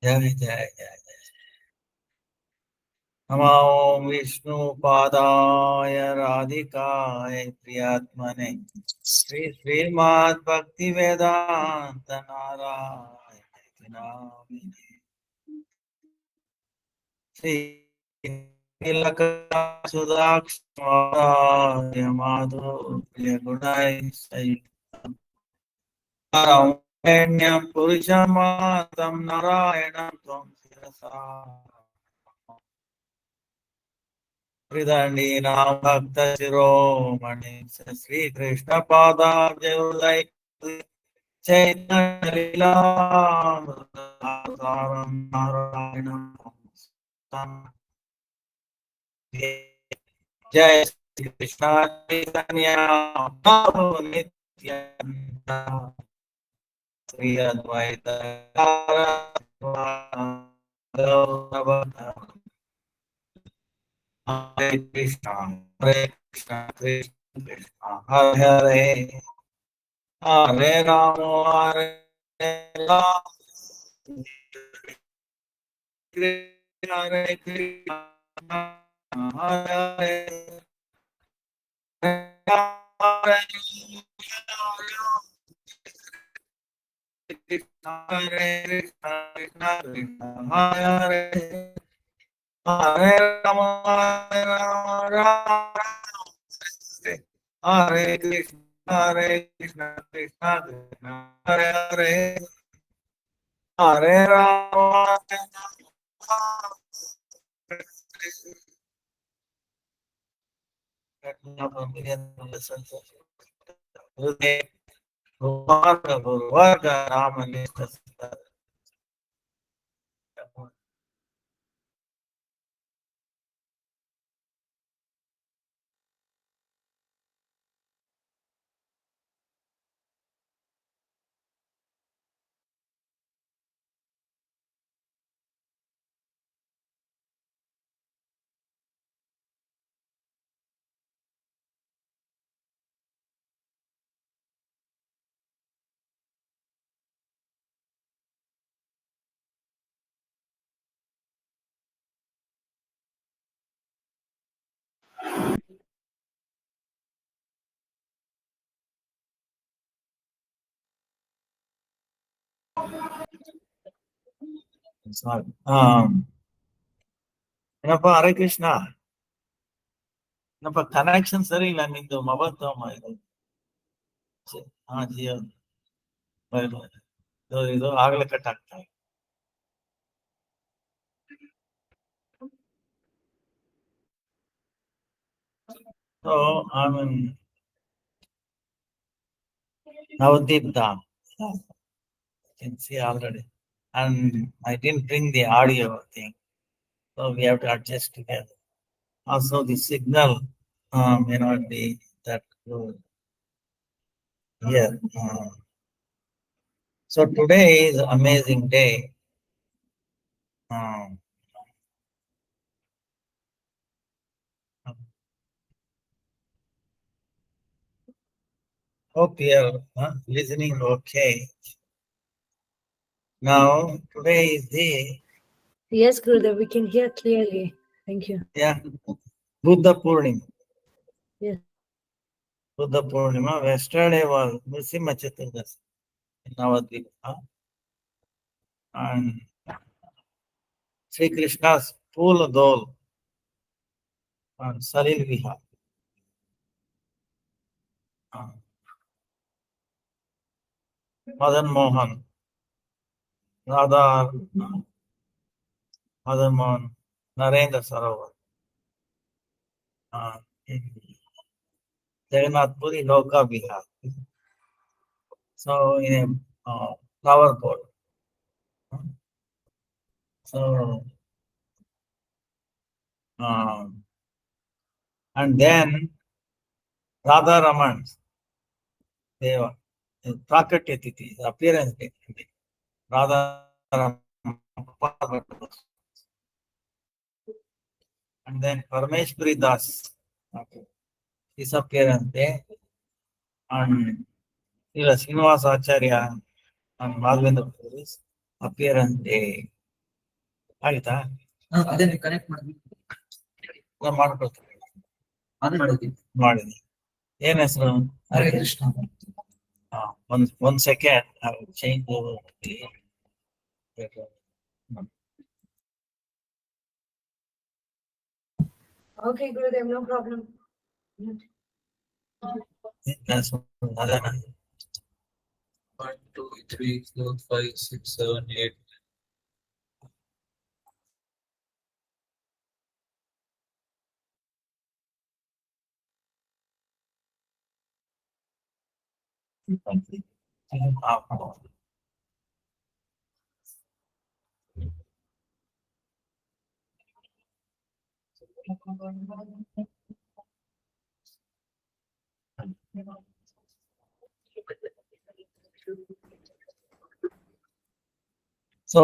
जय जय जय। नमो विष्णुपादाय राधिकाय प्रियात्मने श्री श्रीमद् भक्ति वेदांत नारायण नामिने श्री तिलक सुदाक्षाय माधुर्य गुणाय सहित परमण्यं पुरुषमातं नारायणं त्वं शिरसा हृदयनीनां भक्तशिरोमणि श्रीकृष्णपादाब्जोदय चैतन्यलीलामृतधारं नारायणं जय श्री कृष्ण चैतन्य प्रभु नित्यानंद श्री अद्वैत हरे कृष्ण कृष्ण कृष्ण हरे हरे हरे राम हरे कृष्ण हरे हरे कृष्ण हरे कृष्ण कृष्ण कृष्ण हरे हरे हरे राम राम हरे कृष्ण कृष्ण कृष्ण हरे हरे हरे राम वर्ग राम sorry ಏನಪ್ಪ ಹರೇ ಕೃಷ್ಣ ಏನಪ್ಪ ಕನೆಕ್ಷನ್ ಸರಿ ಇಲ್ಲ ನಿಂದು ಮೊಬೈಲ್ ತಗೊಂಬ ಇದು ಹಾ ಜಿಯೋ ಇದು ಆಗ್ಲೇ ಕಟ್ ಆಗ್ತಾ ಇದೆ so I mean Navdeep Dham. You can see already. And I didn't bring the audio thing. So we have to adjust together. Also, the signal may not be that good here. So today is amazing day. Um, Hope you are listening okay. Now, today is the Yes, Gurudev, we can hear clearly. Thank you. Buddha Purnima. Yes. Buddha Purnima. Yesterday was Nrsimha Chaturdashi in Navadvip. And Sri Krishna's Pula Dol and Salil Vihar. Madan Mohan, Radha, Madan Mohan, Narendra Sarovar. Jagannath Puri Loka Vihar. So in a flower pot. So and then Radha Raman, Deva, Prakatya Tithi, appearance day. Radha Raman. And then Parameshwari Das, his appearance day. And Srinivasa Acharya and Madhavendra Puri's appearance day. ಆಯ್ತಾ? ಅದೇ connect ಮಾಡಿ ನಾನು ಮಾಡ್ಕೊಳ್ತೀನಿ. On ಮಾಡಿದ್ವಿ. ಮಾಡಿದೆ. ಏನ್ ಹೆಸರು? Hare Krishna. one second. I will change over the. Okay, Gurudev, no problem. That's another. 1, 2, 3, 4, 5, 6, 7, 8. So,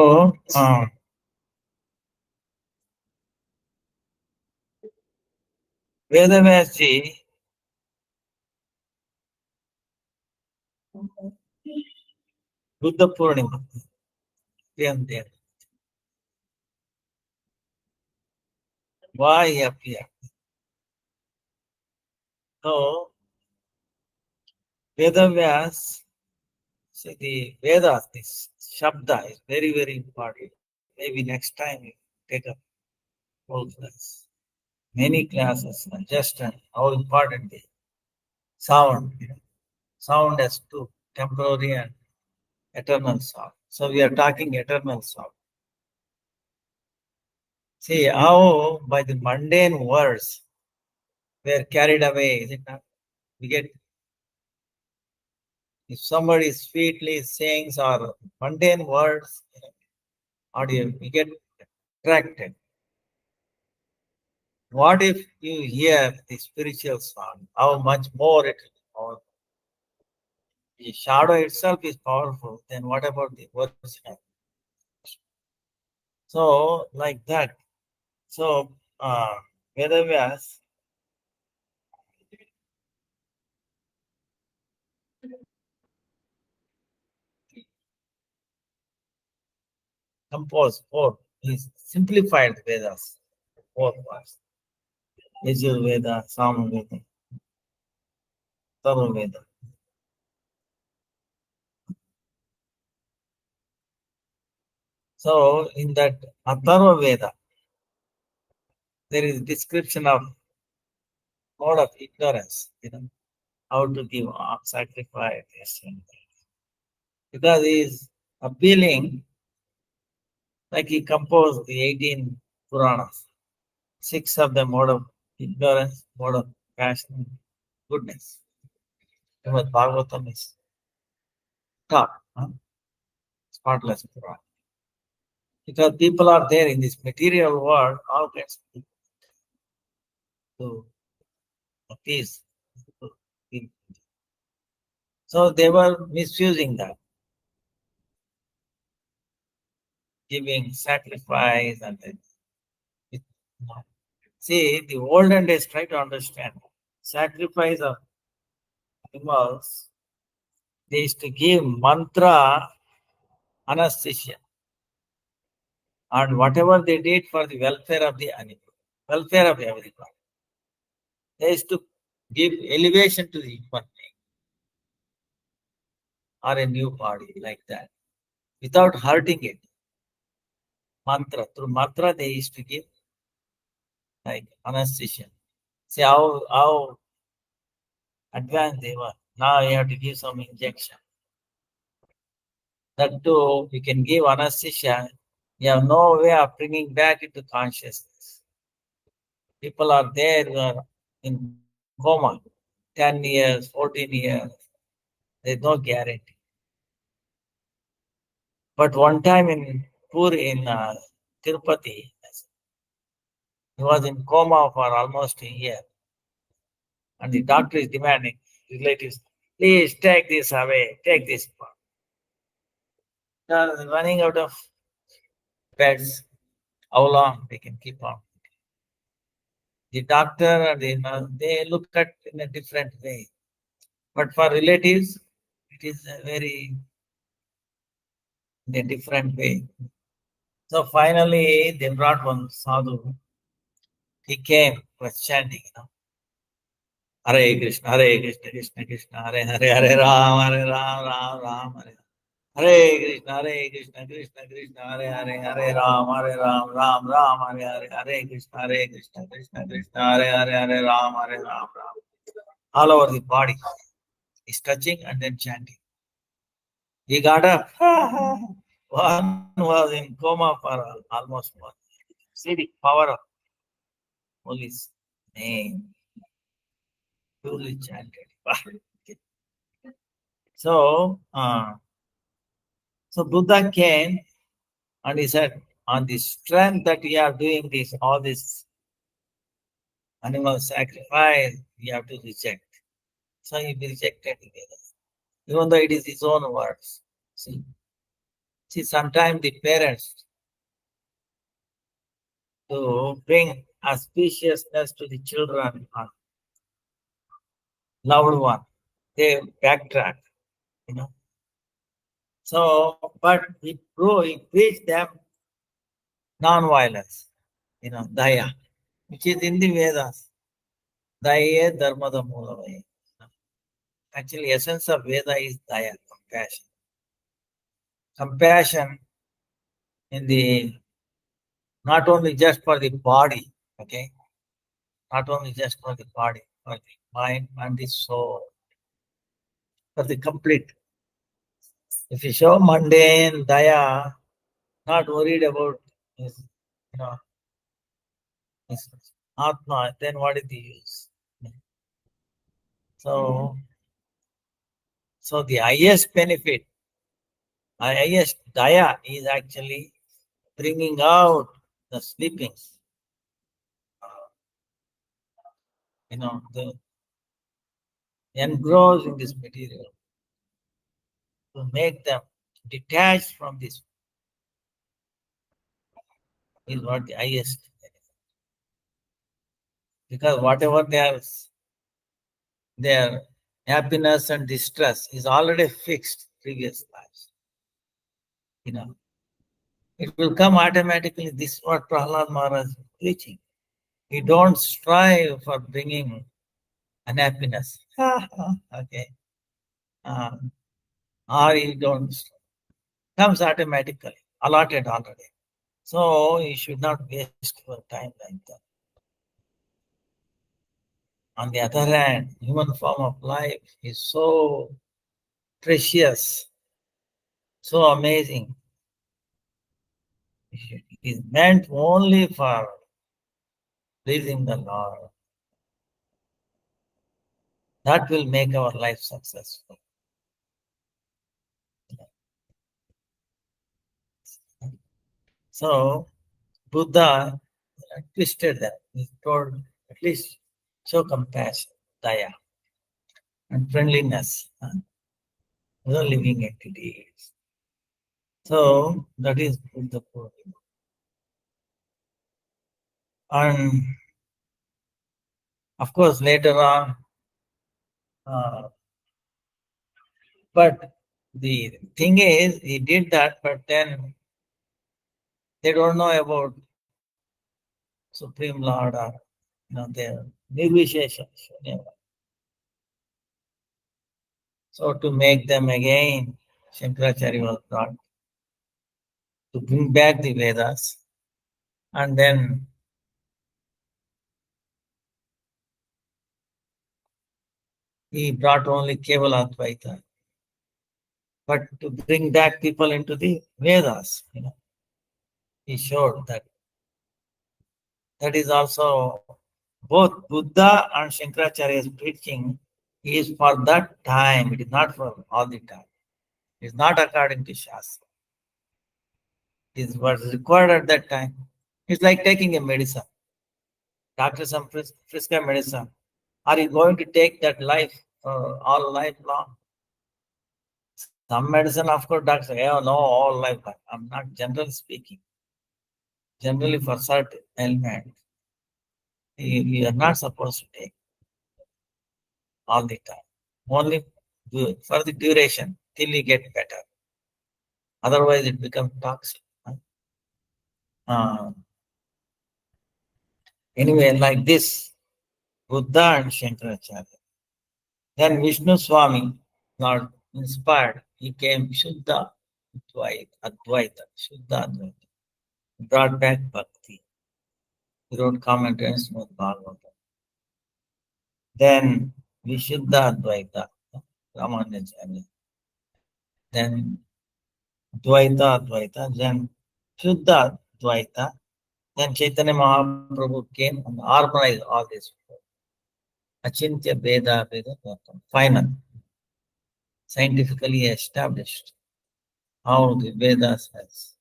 Vedavyasji Buddha Purnima. Why he appeared? So, Vedavyas, see the Vedas, this Shabda is very, very important. Maybe next time you take up whole class. Many classes are just how important the sound. Sound has two, temporary and eternal sound. So we are talking eternal sound. See how by the mundane words we are carried away, is it not? We get, if somebody sweetly sings or mundane words, audio, we get attracted. What if you hear the spiritual sound? How much more it is powerful. The shadow itself is powerful, then what about the original? So, like that. So, Vedavyas composed four. He simplified the Vedas, four parts. Yajurveda, Samaveda, Sarvaveda. So, in that Atharva Veda, there is description of lot of ignorance, how to give sacrifice, this and that. Because he is appealing, like he composed the 18 Puranas, 6 of them out of ignorance, out of passion, goodness. Srimad Bhagavatam is taught, spotless Purana. Because people are there in this material world, all kinds of people. To appease. So they were misusing that. Giving sacrifice and then. See, the olden days try to understand. Sacrifice of animals, they used to give mantra anesthesia. And whatever they did for the welfare of the animal, welfare of everyone. They used to give elevation to the human being or a new body like that, without hurting it. Mantra, through mantra they used to give like anesthesia. See how advanced they were. Now you have to give some injection. That too, you can give anesthesia. You have no way of bringing back into consciousness. People are there who are in coma, 10 years, 14 years. There's no guarantee. But one time in Puri, in Tirupati, he was in coma for almost a year. And the doctor is demanding, relatives, please take this away, take this part. They are running out of beds. How long they can keep on? The doctor and the nurse, they look at in a different way. But for relatives, it is a very in a different way. So finally, they brought one sadhu. He came, was chanting, Hare Krishna, Krishna Krishna, Hare Ram, Ram, Hare Krishna, Krishna Krishna, Hare Ram, Ram, Hare Krishna, Krishna Krishna, Hare Ram, Ram. All over the body. He's touching and then chanting. He got up. One was in coma for almost 1 year. See the power of Holy name. Truly chanted. So, Buddha came and he said, on the strength that we are doing this, all this animal sacrifice, we have to reject. So he rejected the Vedas, even though it is his own words. See, sometimes the parents, to bring auspiciousness to the children or loved one, they backtrack, So, but he preached them non-violence, daya, which is in the Vedas. Daya dharmada moolavaya. Actually, essence of Veda is daya, compassion. Compassion in the, not only just for the body, okay? Not only just for the body, for the mind and the soul, for the complete. If you show mundane daya, not worried about his, his atma, then what is the use? So the highest benefit, highest daya is actually bringing out the sleepings. The engrossed in this material, to make them detached from this is what the highest benefit. Because whatever their happiness and distress is already fixed previous lives. It will come automatically. This is what Prahlad Maharaj is preaching. You don't strive for bringing unhappiness. Okay. Or you don't. Comes automatically, allotted already. So you should not waste your time like that. On the other hand, human form of life is so precious, so amazing. It is meant only for pleasing the Lord. That will make our life successful. So Buddha twisted that. He told, at least show compassion, daya, and friendliness to the living entities. So that is Buddha Purnima. And of course, later on, but the thing is, he did that, but then they don't know about Supreme Lord or their Nirvishesha. So to make them again, Shankaracharya was brought to bring back the Vedas, and then he brought only Kevala Advaita. But to bring back people into the Vedas, he showed that is also both Buddha and Shankaracharya's preaching is for that time. It is not for all the time. It is not according to Shastra. It is what is required at that time. It's like taking a medicine. Doctors prescribe medicine. Are you going to take that life all life long? Some medicine, of course, doctors say, oh, no, all life. I'm not generally speaking. Generally, for certain ailments, you are not supposed to take all the time. Only for the duration till you get better. Otherwise, it becomes toxic. Anyway, like this, Buddha and Shankaracharya. Then Vishnu Swami, not inspired, he came Shuddha Advaita, Shuddha Advaita, brought back bhakti. He wrote commentaries with Bhagavatam. Then Vishuddha Advaita, Ramanujacharya. Then Advaita, then Shuddha Advaita. Then Chaitanya Mahaprabhu came and organized all this. Achintya Veda final, scientifically established how the Vedas has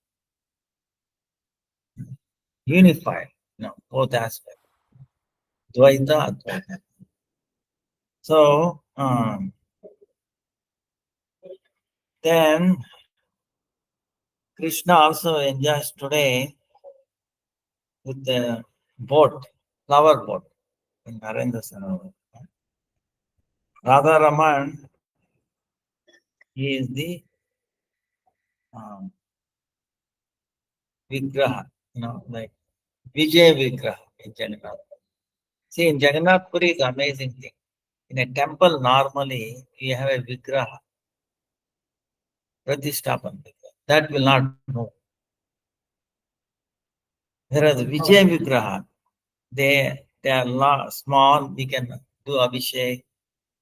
unified, both aspects, Dvaita, Advaita. So, then Krishna also enjoys today with the boat, flower boat in Narendra Sarovar. Radha Raman, he is the Vigraha, like Vijay Vigraha in Jagannath. See, in Jagannath Puri is an amazing thing. In a temple, normally, you have a Vigraha, Pratishtapan Vigraha. That will not move. Whereas Vijay Vigraha, they are small, we can do Abhishek,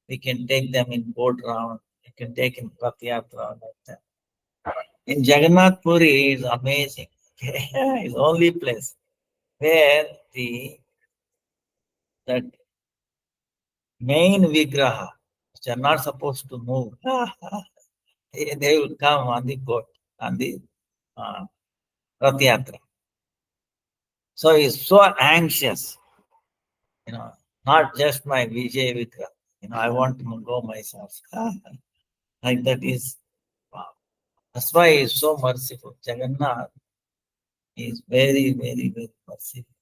we can take them in boat round, we can take in Pratyatra, like that. In Jagannath Puri is amazing. It's the only place where that main Vigraha, which are not supposed to move, they will come on the boat, on the Rath So he's so anxious, not just my Vijay Vigraha. I want to go myself. Like that is, wow. That's why he's so merciful. Jagannath is very, very, very merciful.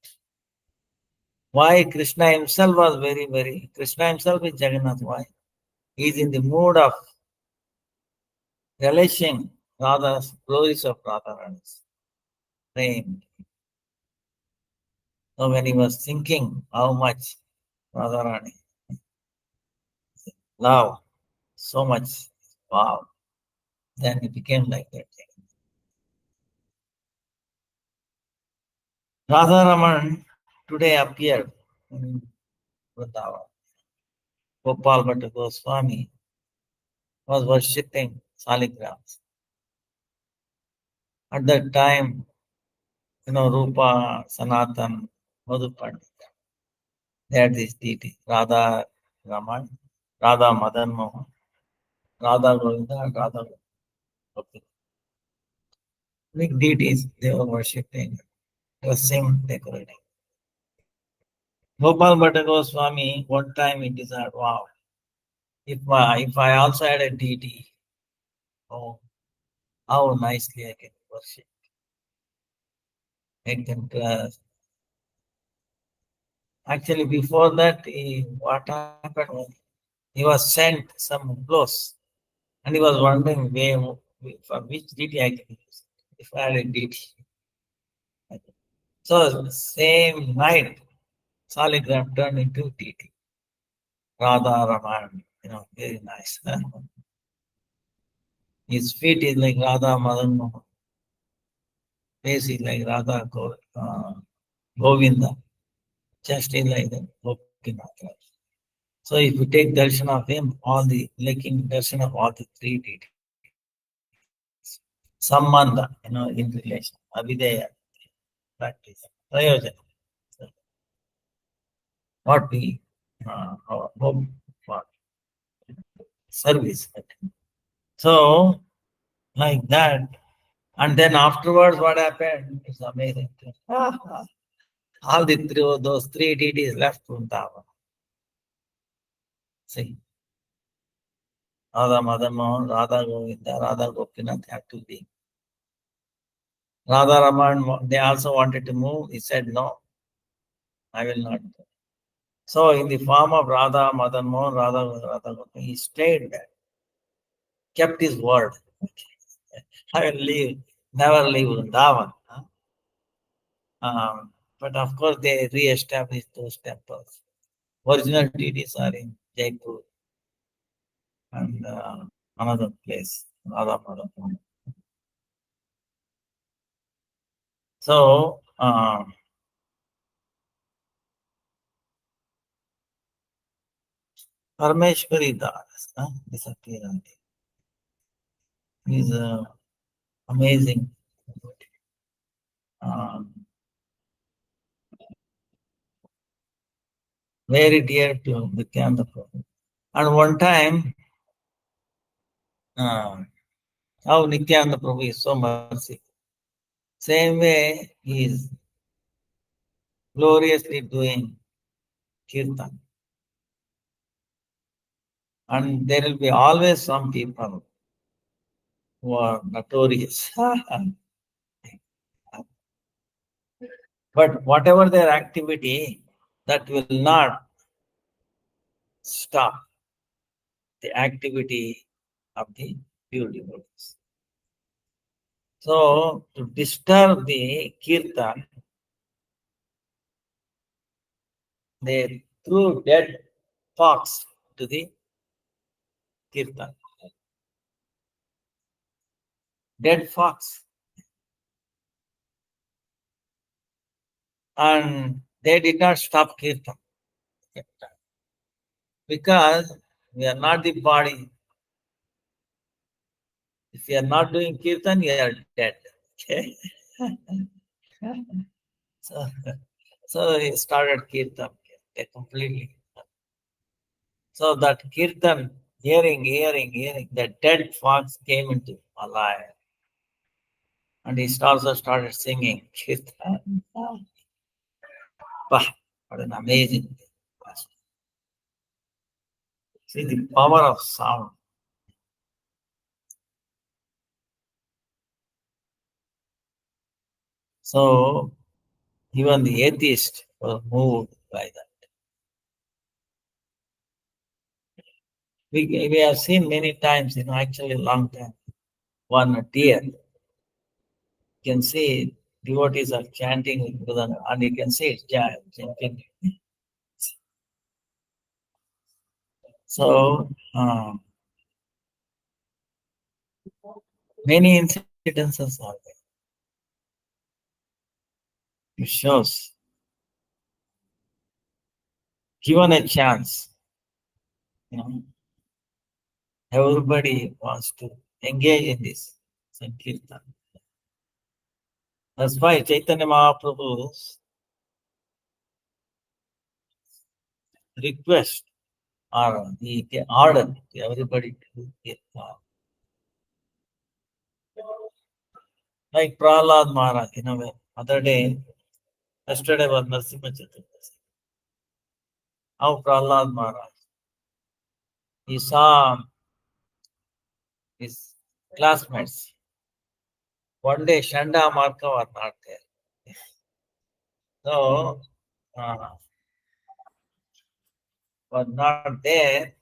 Why Krishna himself was Krishna himself is Jagannath. Why? He is in the mood of relishing Radha's glories of Radharani's praying. So when he was thinking how much Radharani love, so much, wow, then it became like that. Radharaman today appeared in Vrindavan. Gopal Bhatta Goswami was worshipping Saligrams. At that time, Rupa, Sanatan, Madhu Pandita, they had this deity, Radha Raman, Radha Madan Mohan, Radha Govinda, Radha Gopi. Big deities they were worshipping, dressing, decorating. Gopal Bhatta Goswami, one time he decided, wow, if I also had a deity, oh, how nicely I can worship. Make them dress. Actually, before that, what happened was he was sent some clothes and he was wondering for which deity I can use if I had a deity. So, same night, Saligram turned into deity. Radha Raman, very nice. His feet is like Radha Madan Mohan. Face is like Radha Govinda. Chest is like the Gopinath. So if you take darshan of him, liking darshan of all the three deities. Sambandha, in relation. Avideya, practice. Prayojana. What we hope for. Service. So, like that. And then afterwards, what happened? It's amazing. All those three deities left Vrindavan. See. Radha Madan Mohan, Radha Govinda, Radha Gopinath had to be. Radha Raman, they also wanted to move. He said, no, I will not go. So in the form of Radha Madan Mohan, Radha Gopinath, he stayed there. Kept his word. I will leave, never leave Vrindavan. But of course, they re-established those temples. Original deities are in Jaipur and another place, Radhapuram. So, Parameshwari Das disappeared. He's amazing. Very dear to Nityananda Prabhu. And one time, how Nityananda Prabhu is so merciful. Same way, he is gloriously doing kirtan. And there will be always some people who are notorious. But whatever their activity, that will not stop the activity of the pure devotees. So, to disturb the kirtan, they threw dead fox to the kirtan. Dead fox. And they did not stop kirtan. Because we are not the body. If you are not doing kirtan, you are dead. Okay? so he started kirtan completely. So that kirtan, hearing, the dead fox came into alive. And he also started singing kirtan. Wow, what an amazing thing. See the power of sound. So even the atheist was moved by that. We have seen many times, actually a long time, one deer. You can see devotees are chanting with an, and you can see it jumping. So many incidences are there. It shows, given a chance, everybody wants to engage in this Sankirtan. That's why Chaitanya Mahaprabhu's request or the order to everybody to do Kirtan. Like Prahlad Maharaj, other day, yesterday was Narasimha Chaturdashi. How Prahlad Maharaj, he saw his classmates. One day, Shanda Marka was not there. So, was not there,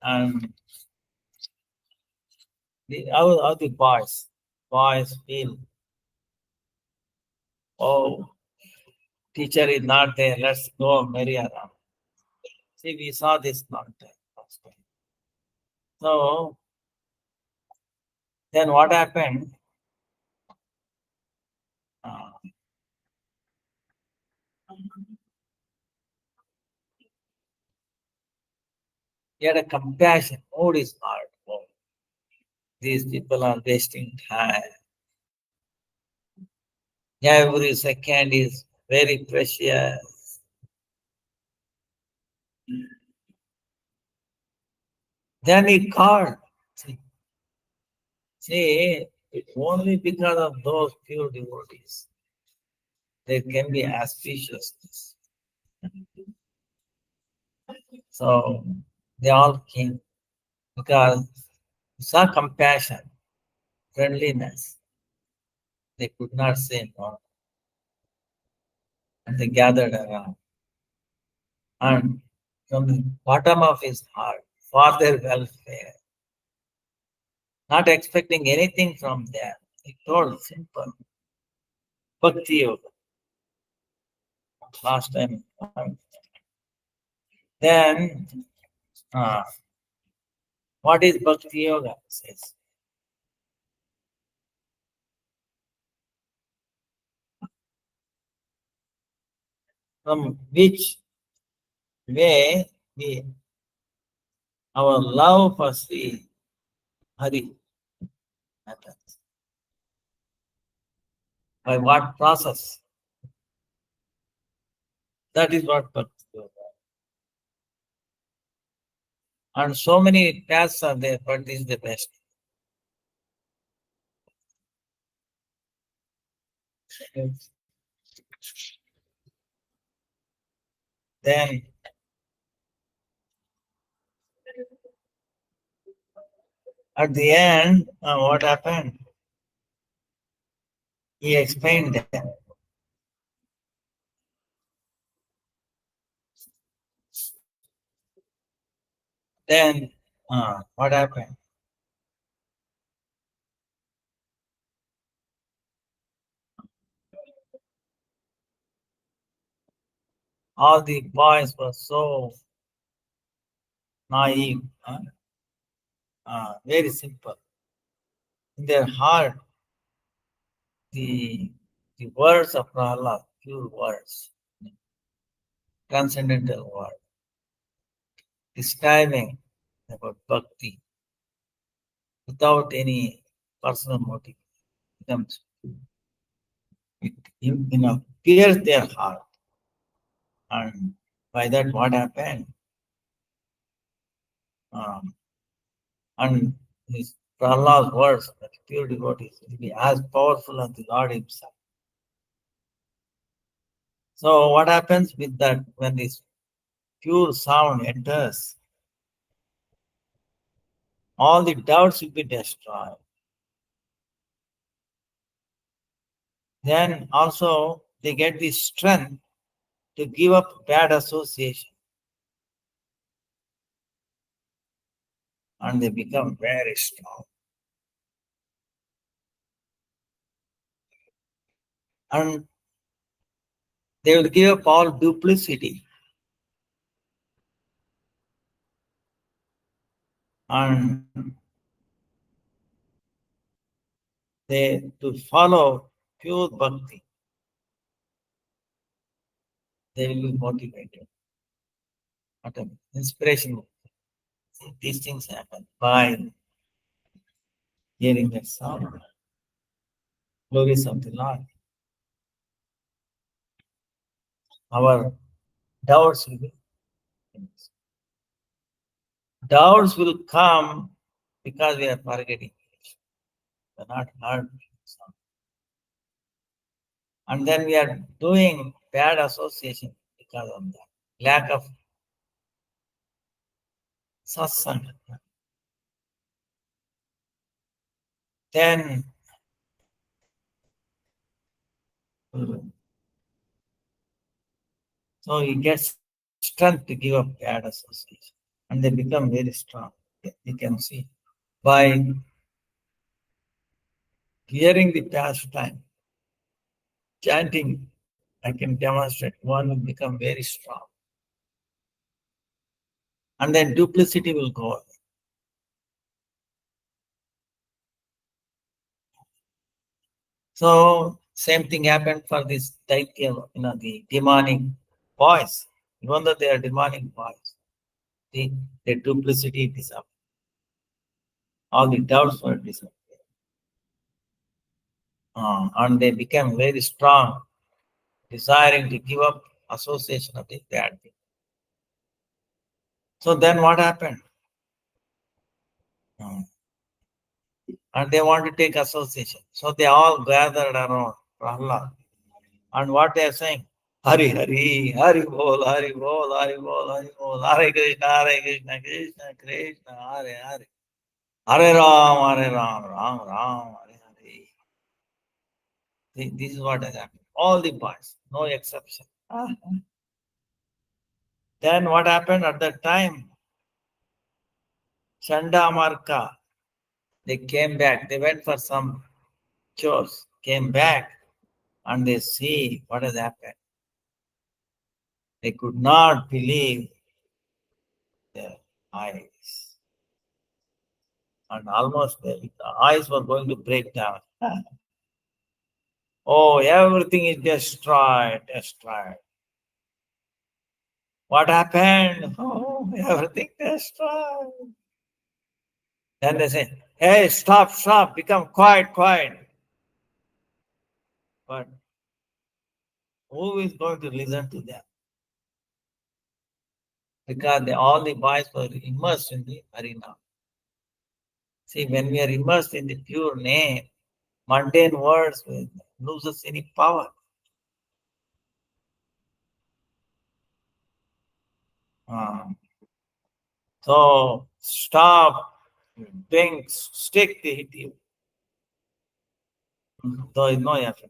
and how the boys feel, oh, teacher is not there, let's go marry around. See, we saw this long time. So, then what happened? He had a compassion, moved his heart. Oh, these people are wasting time. Every second is very precious. Then he called. See, it's only because of those pure devotees there can be auspiciousness. So they all came because saw compassion, friendliness. They could not say no. And they gathered around. And from the bottom of his heart, for their welfare, not expecting anything from them, he told simple Bhakti Yoga. last time. Then, what is Bhakti Yoga? It says. From which way our love for Sri Hari happens. By what process? That is what Bhakti Yoga. And so many paths are there, but this is the best. Then, at the end, what happened? He explained that. Then, what happened? All the boys were so naive, very simple. In their heart, the words of Prahlad, pure words, transcendental word, describing about bhakti without any personal motive, becomes it pierce their heart. And by that, what happened? And his Prahlad's words, that pure devotees, will be as powerful as the Lord Himself. So, what happens with that when this pure sound enters? All the doubts will be destroyed. Then also they get the strength to give up bad association. And they become very strong. And they will give up all duplicity. And they to follow pure bhakti. They will be motivated. Inspiration. These things happen by hearing that sound. Glories of the Lord. Our doubts will be finished. Doubts will come because we are forgetting. We are not heard. And then we are doing bad association because of that. Lack of satsang. Then so he gets strength to give up bad association. And they become very strong. You can see by hearing the pastime, chanting, I can demonstrate one will become very strong. And then duplicity will go away. So same thing happened for this Daitya, the demonic boys. Even though they are demonic boys, the duplicity disappeared. All the doubts were disappeared. And they became very strong, desiring to give up association of the bad thing. So then what happened? And they want to take association. So they all gathered around Prahlad. And what they are saying? Hari Hari, Hari Bol, Hari Bol, Hari Bol, Hari Bol, Hare Krishna, Krishna Krishna, Hare Hare. Hare Ram, Ram Ram, Hare Hare. This is what has happened. All the boys, no exception. Then what happened at that time? Chanda Marka, they came back. They went for some chores, came back, and they see what has happened. They could not believe their eyes. And almost the eyes were going to break down. Oh, everything is destroyed, destroyed. What happened? Oh, everything destroyed. Then they say, hey, stop, stop, become quiet, quiet. But who is going to listen to them? Because all the boys were immersed in the arena. See, when we are immersed in the pure name, mundane words will loses any power. So stop, drink, stick they hit you. There is no effect.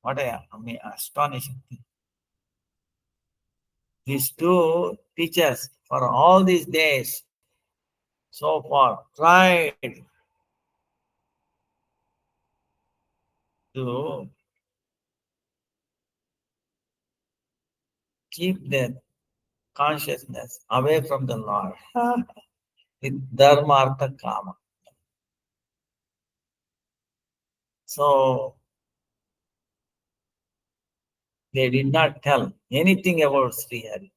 What astonishing thing. These two teachers for all these days so far tried to keep their consciousness away from the Lord with dharma, artha, kama. So they did not tell anything about Sri Hari.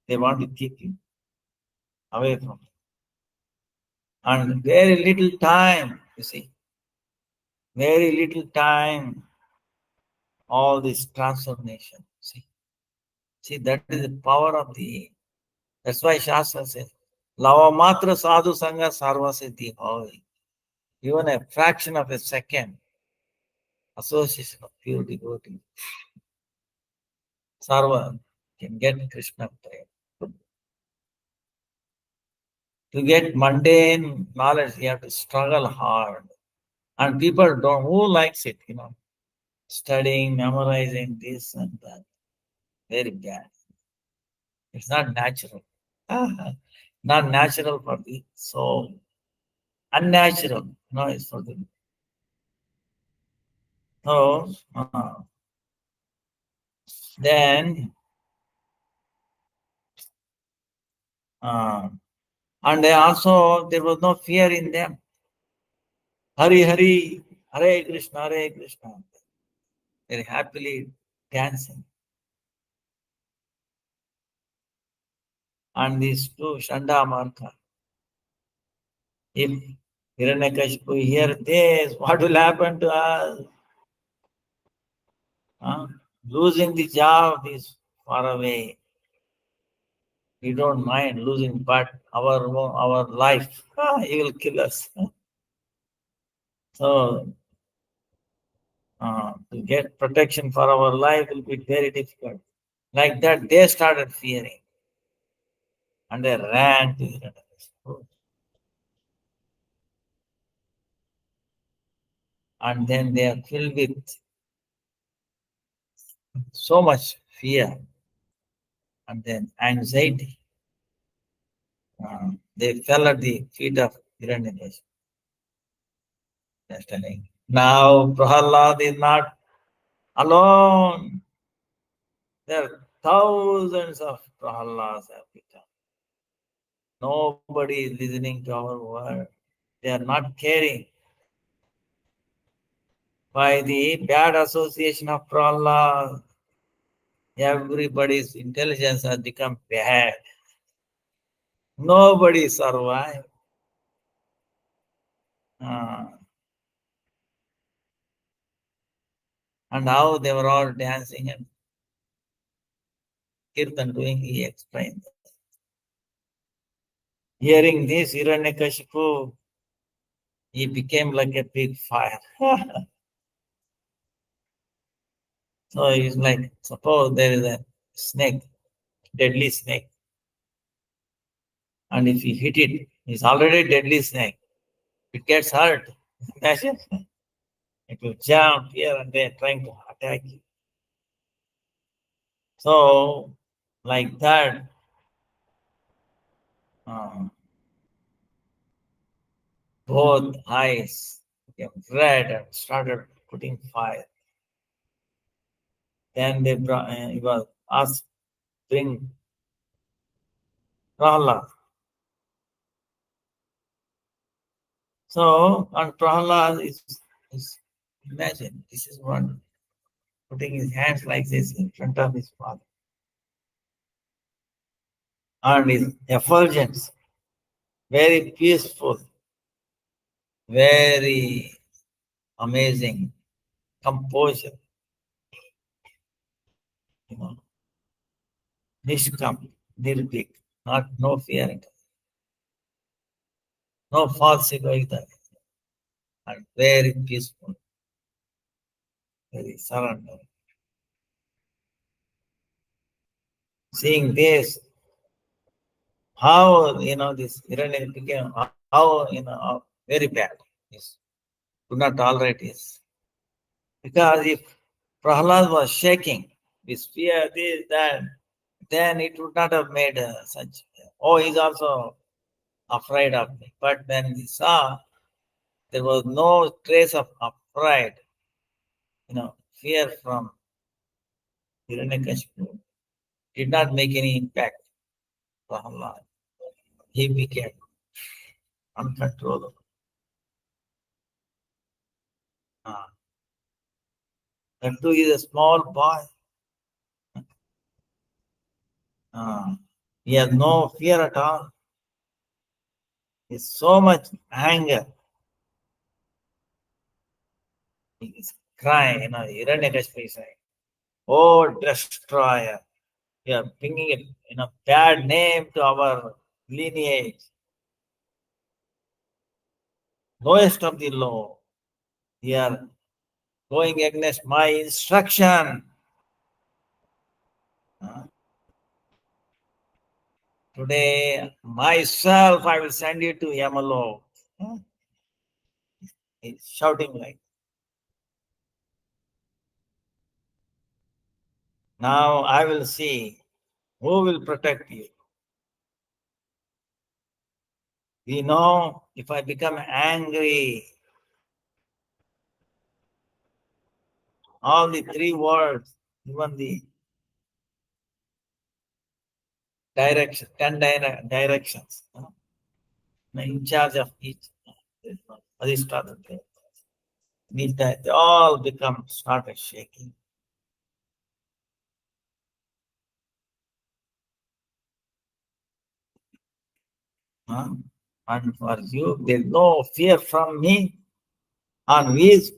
They want to keep him away from it. And very little time, you see, very little time, all this transformation. See, that is the power of the, that's why Shastra says, Lava matra sadhu sangha sarva siddhi bhavai. Even a fraction of a second association of pure devotee, sarva can get Krishna prema. To get mundane knowledge, you have to struggle hard. And people don't, who likes it, studying, memorizing this and that. Very bad. It's not natural. Not natural for the soul. Unnatural. No, it's for the. So, then, and they also, there was no fear in them. Hari Hari, Hare Krishna, Hare Krishna. They're happily dancing. And these two, Shanda Marka, if Hiranyakashipu hear this, what will happen to us? Losing the job is far away. We don't mind losing, but our life, he will kill us. So, to get protection for our life will be very difficult. Like that, they started fearing. And they ran to Hiranyakashipu. And then they are filled with so much fear and then anxiety. They fell at the feet of Hiranyakashipu. They're telling, now Prahalad is not alone. There are thousands of Prahalads have become. Nobody is listening to our word. They are not caring. By the bad association of Prahalad, everybody's intelligence has become bad. Nobody survived. And how they were all dancing and kirtan doing, he explained. Hearing this, Hiranyakashipu, he became like a big fire. So he's like, suppose there is a snake, deadly snake. And if you hit it, it's already a deadly snake. It gets hurt. Imagine. It will jump here and there trying to attack you. So, like that, both eyes became red and started putting fire. Then they brought, he was asked, bring Prahlad. So, and Prahlad is imagine, this is one, putting his hands like this in front of his father. And his effulgence, very peaceful, very amazing composure, Nishkam, Nirvik, not no fear, no false egoism, and very peaceful, very surrender. Seeing this, how this Iranian became how very bad. Yes, could not tolerate this. Because if Prahlad was shaking with fear, this, that, then it would not have made such. Oh, he's also afraid of me. But when he saw there was no trace of pride, fear from Hiranyakashipu did not make any impact on Prahlad. He became uncontrollable. That too is a small boy. He has no fear at all. There's so much anger. He is crying, Hiranyakashipu is saying, "Oh, destroyer, you are bringing a bad name to our lineage. Lowest of the low. You are going against my instruction. Today, myself, I will send you to Yamalo." He's shouting like. Now I will see who will protect you. We know if I become angry, all the three words, even the direction, 10 directions, in charge of each, Adhisthatha, they all started shaking. And for you, there's no fear from me, on which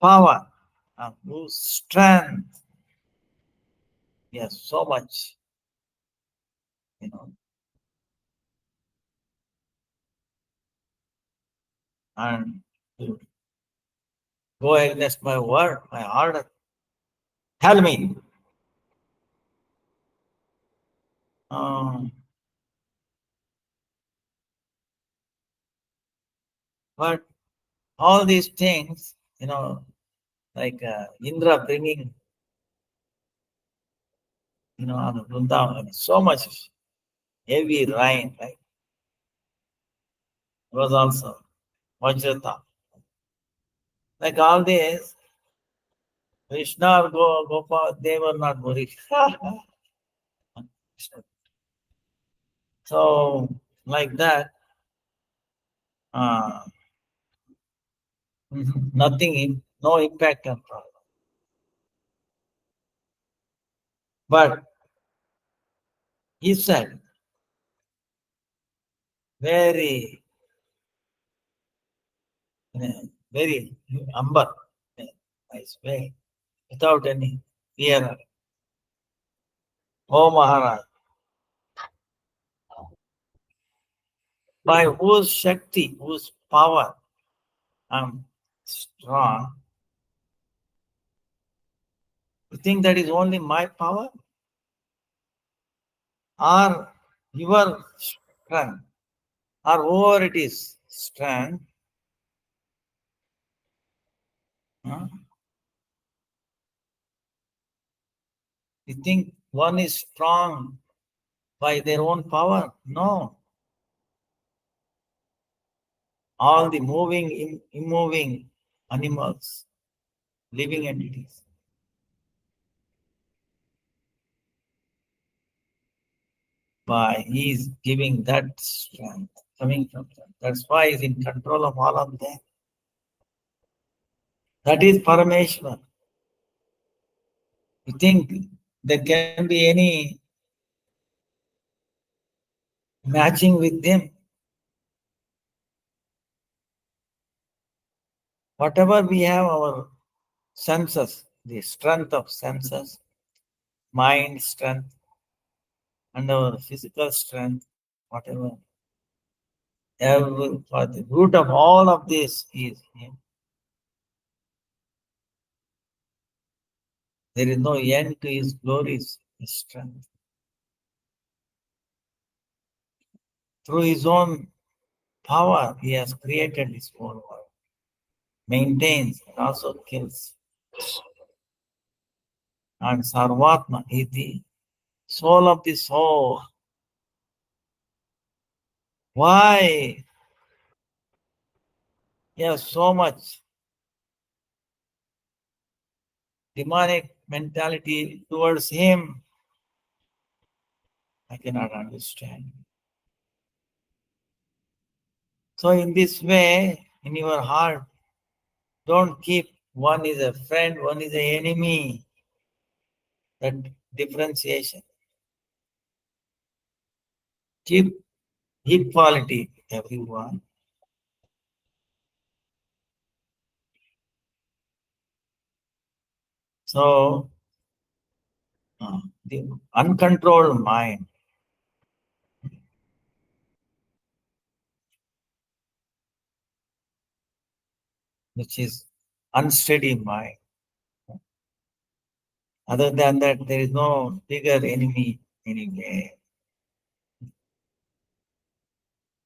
power, and whose strength. Yes, so much, and to go against my word, my order. Tell me. But all these things, like Indra bringing, on the Vrindavan, so much heavy rain, right? It was also Vajrata. Like all this, Krishna or Gopal, they were not worried. So, like that, nothing, no impact on problem. But he said, very, very humble, nice way, without any fear. Oh Maharaj, by whose Shakti, whose power I'm strong, you think that is only my power? Or your strength? Or whoever it is, strength? You think one is strong by their own power? No. All the moving, immoving animals, living entities, Why? He is giving that strength coming from them. That's why he's in control of all of them. That is Parameshwar. You think there can be any matching with them? Whatever we have, our senses, the strength of senses, mind strength, and our physical strength, whatever. For the root of all of this is Him. There is no end to His glories, His strength. Through His own power, He has created this whole world, maintains, and also kills. And Sarvatma is the soul of the soul. Why? He has so much demonic mentality towards Him. I cannot understand. So in this way, in your heart, don't keep one is a friend, one is an enemy. That differentiation. Keep equality, everyone. So, the uncontrolled mind, which is unsteady mind. Other than that, there is no bigger enemy anyway.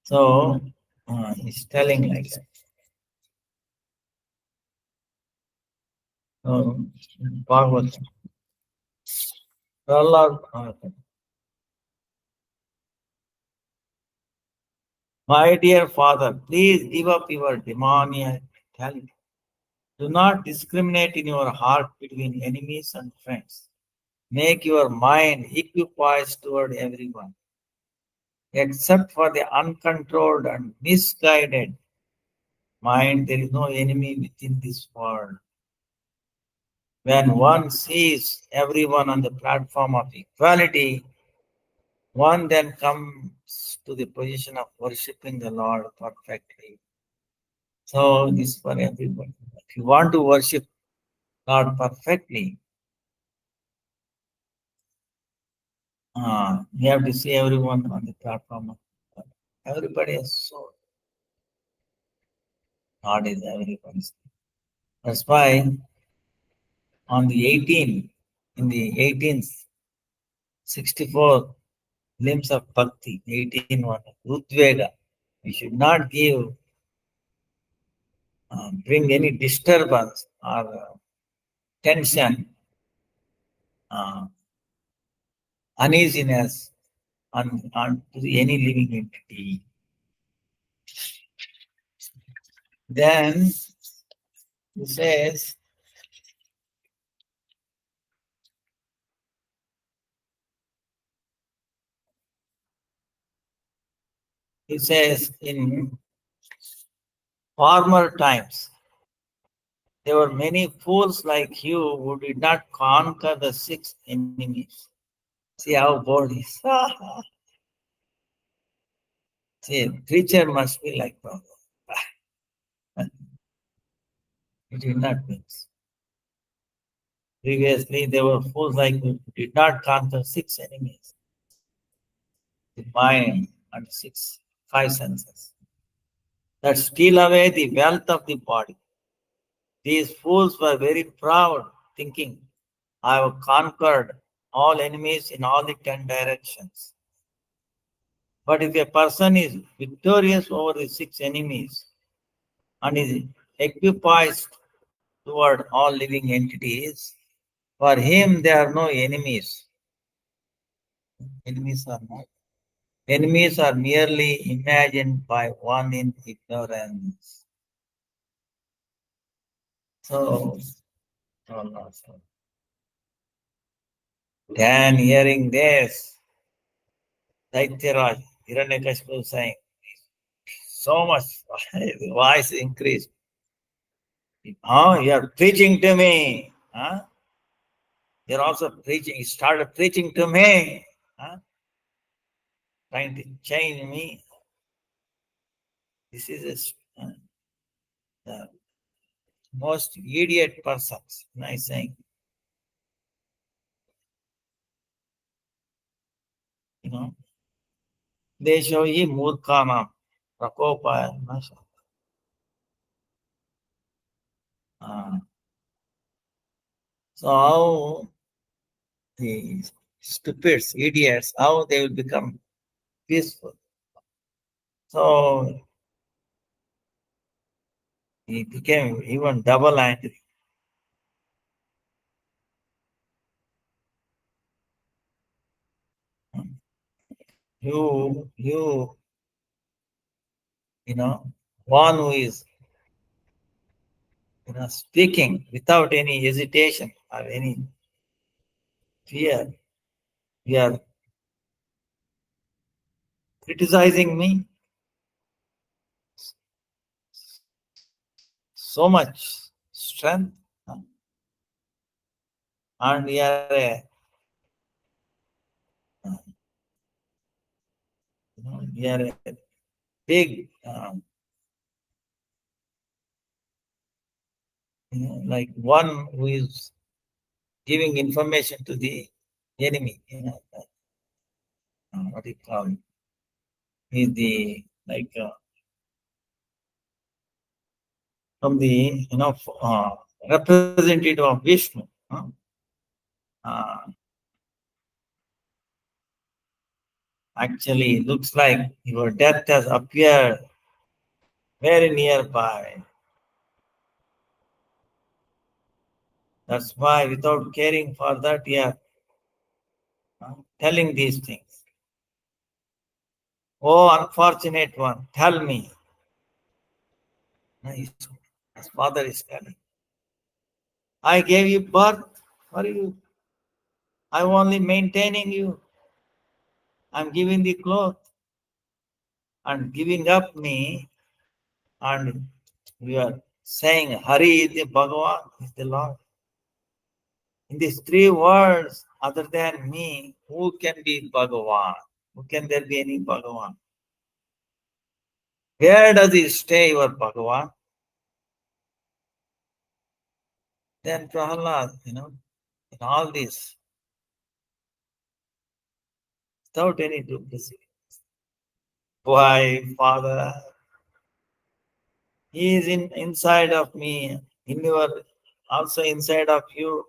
So, he's telling like that. Bhagavatam. Prahlad, my dear father, please give up your demoniac mentality. Do not discriminate in your heart between enemies and friends. Make your mind equipoised toward everyone. Except for the uncontrolled and misguided mind, there is no enemy within this world. When one sees everyone on the platform of equality, one then comes to the position of worshipping the Lord perfectly. So this is for everybody. If you want to worship God perfectly, you have to see everyone on the platform of God. Everybody is soul. God is everybody's. That's why on the 1864 limbs of bhakti, 18 Udvega, we should not bring any disturbance or tension, uneasiness on to any living entity. Then he says, in former times, there were many fools like you who did not conquer the 6 enemies. See how bold he is. See, preacher must be like that. It did not mix. Previously, there were fools like you who did not conquer 6 enemies. The mind and 5 senses. That steal away the wealth of the body. These fools were very proud, thinking, I have conquered all enemies in all the 10 directions. But if a person is victorious over the 6 enemies and is equipoised toward all living entities, for him there are no enemies. Enemies are not. Enemies are merely imagined by one in ignorance. So, then hearing this, Daityaraj, Hiranyakashipu saying, so much, the voice increased. Oh, you're preaching to me. Huh? You're also preaching. You started preaching to me. Huh? Trying to change me. This is the most idiot persons. Nice saying. You know, Deshoyi Murkhanam, Prakopaya. So how the stupids, idiots, how they will become peaceful. So he became even double angry. You know, one who is, speaking without any hesitation or any fear, you are criticizing me so much strength, and you are a big, like one who is giving information to the enemy. What do you call it? He's the like from the representative of Vishnu. Actually, looks like your death has appeared very nearby. That's why, without caring for that, you are telling these things. Oh, unfortunate one, tell me. His father is telling. I gave you birth for you. I'm only maintaining you. I'm giving the cloth and giving up me. And we are saying, Hari is the Bhagavan, is the Lord. In these three words, other than me, who can be Bhagavan? Who can there be any Bhagavan? Where does he stay, your Bhagavan? Then Prahalad, in all this, without any duplicity. Why, Father? He is inside of me, in your, also inside of you,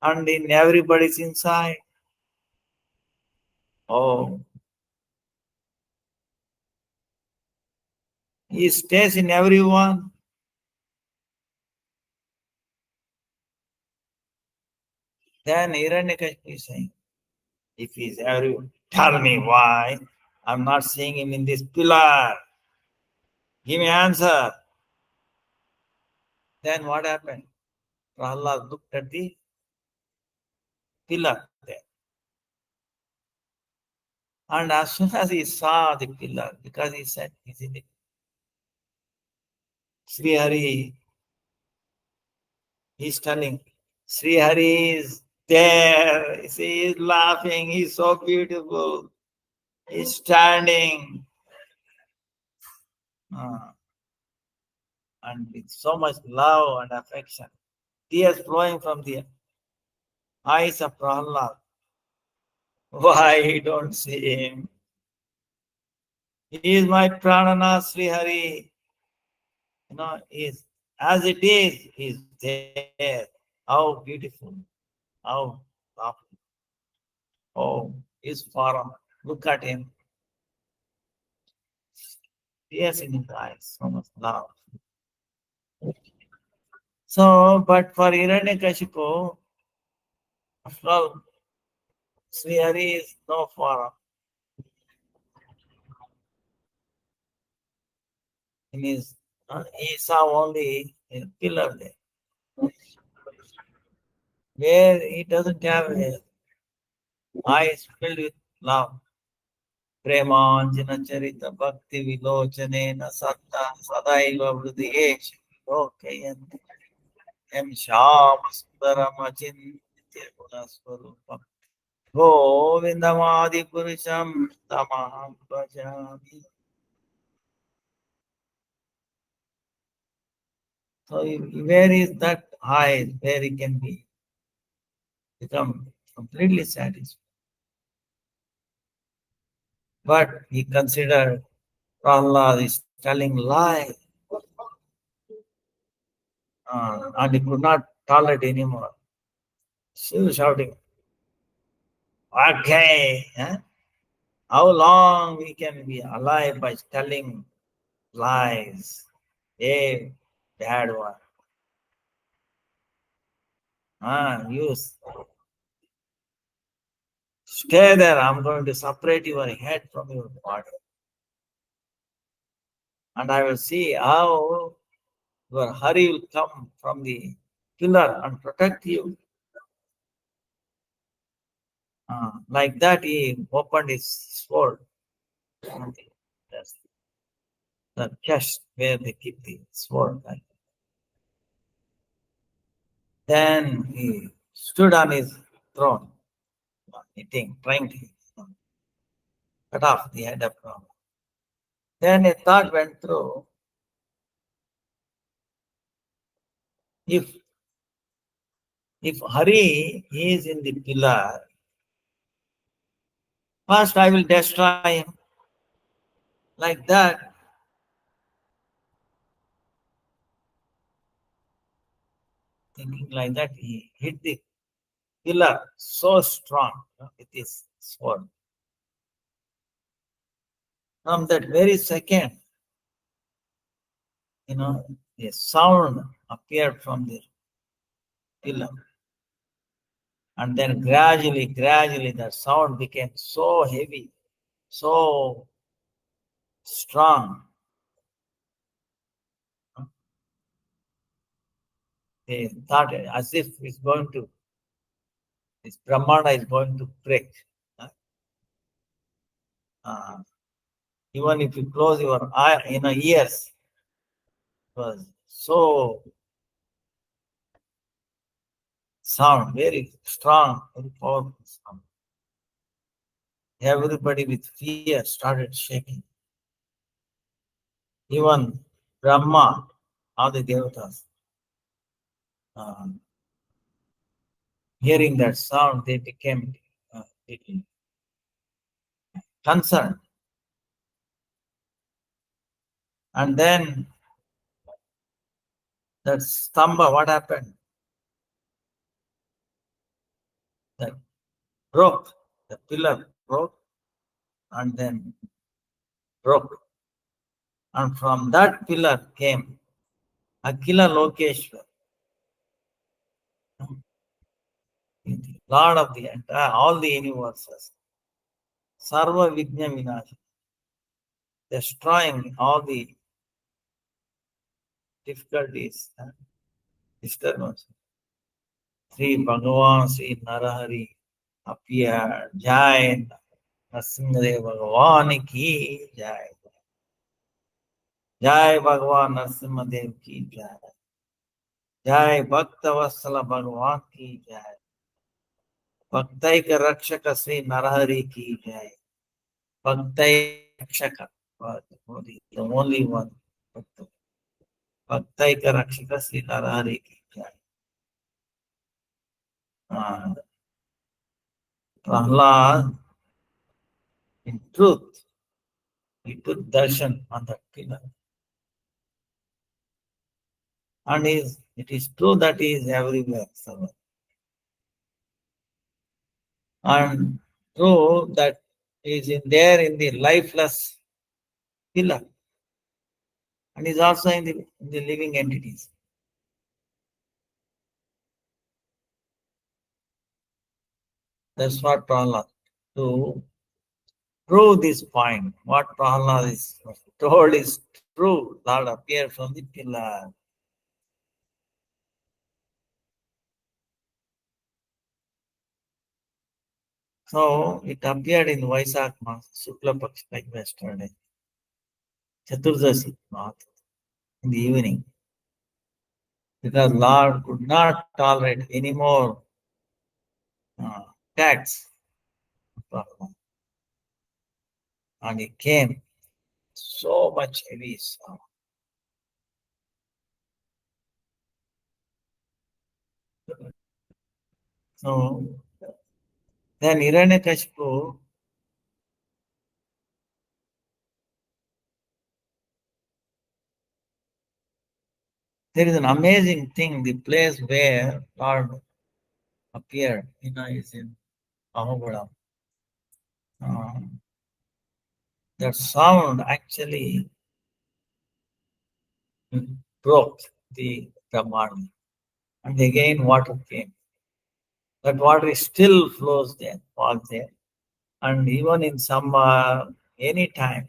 and in everybody's inside. Oh, he stays in everyone. Then Hiranyakashipu is saying, if he is everyone, tell me why I'm not seeing him in this pillar. Give me answer. Then what happened? Prahlad looked at the pillar there. And as soon as he saw the pillar, because he said he's in it, Sri Hari, he's telling, Sri Hari is there. He's laughing. He's so beautiful. He's standing. And with so much love and affection. Tears flowing from the eyes of Prahlad. Why don't see him? He is my Pranana Sri Hari. Is as it is there. How beautiful. How lovely. Oh, his form. Look at him. Tears in his eyes. So much love. So, but for Hiranyakashipu, after all, Sri Hari is no form. He saw only a pillar there, where he doesn't have eyes filled with love. Premanjana Charita Bhakti Vilochanena Satta Sadaiva Vrudiyesh Lokayanti Em Sham Sundaram Achintya Gunaswarupam Govindamadi Purusham Tamaham Bhajami. So where is that high, where it can be become completely satisfied? But he considered Prahlad is telling lie, and he could not tolerate anymore. She was shouting, okay, how long we can be alive by telling lies? Hey, bad one. You stay there. I'm going to separate your head from your body. And I will see how your Hari will come from the pillar and protect you. Like that, he opened his sword. That's the chest where they keep the sword. Right? Then he stood on his throne, trying to cut off the head of Rama. Then a thought went through, if Hari is in the pillar, first I will destroy him. Like that, thinking like that, he hit the pillar so strong with his sword. From that very second, a sound appeared from the pillar. And then gradually, the sound became so heavy, so strong. They thought as if this Brahmanda is going to break. Even if you close your ears, it was so sound, very strong, very powerful sound. Everybody with fear started shaking. Even Brahma, all the devatas, hearing that sound, they became little concerned. And then that stamba, what happened? That broke, the pillar broke, and then broke. And from that pillar came Akila Lokeshwar, Lord of the entire, all the universes, Sarva Vigna Vinash, destroying all the difficulties and disturbances. Sri Bhagavan, Sri Narahari appeared. Jai Nrsimhadev Bhagavan ki Jai. Jai Bhagavan Nrsimhadev ki Jai. Jai Bhakta Vatsala Bhagavan ki Jai. Bhaktaika Rakshaka Sri Narahari ki Jai. Bhaktaika Rakshaka, the only one. Bhaktaika Rakshaka Sri Narahari ki Jai. Prahlad, in truth, he took darshan on that pillar. And it is true that he is everywhere. And true that he is there in the lifeless pillar. And is also in the living entities. That's what Prahlad. To prove this point, what Prahlad is told is true. Lord appeared from the pillar. So it appeared in Vaisak month, Shukla Paksh, like yesterday. Chaturdasi, not in the evening. Because Lord could not tolerate any more tax. And he came so much heavy. So then Hiranyakashipu there is an amazing thing, the place where Lord appeared, is in Ahobada. That sound actually broke the Brahman. And again water came. That water still flows there, falls there. And even in some, any time,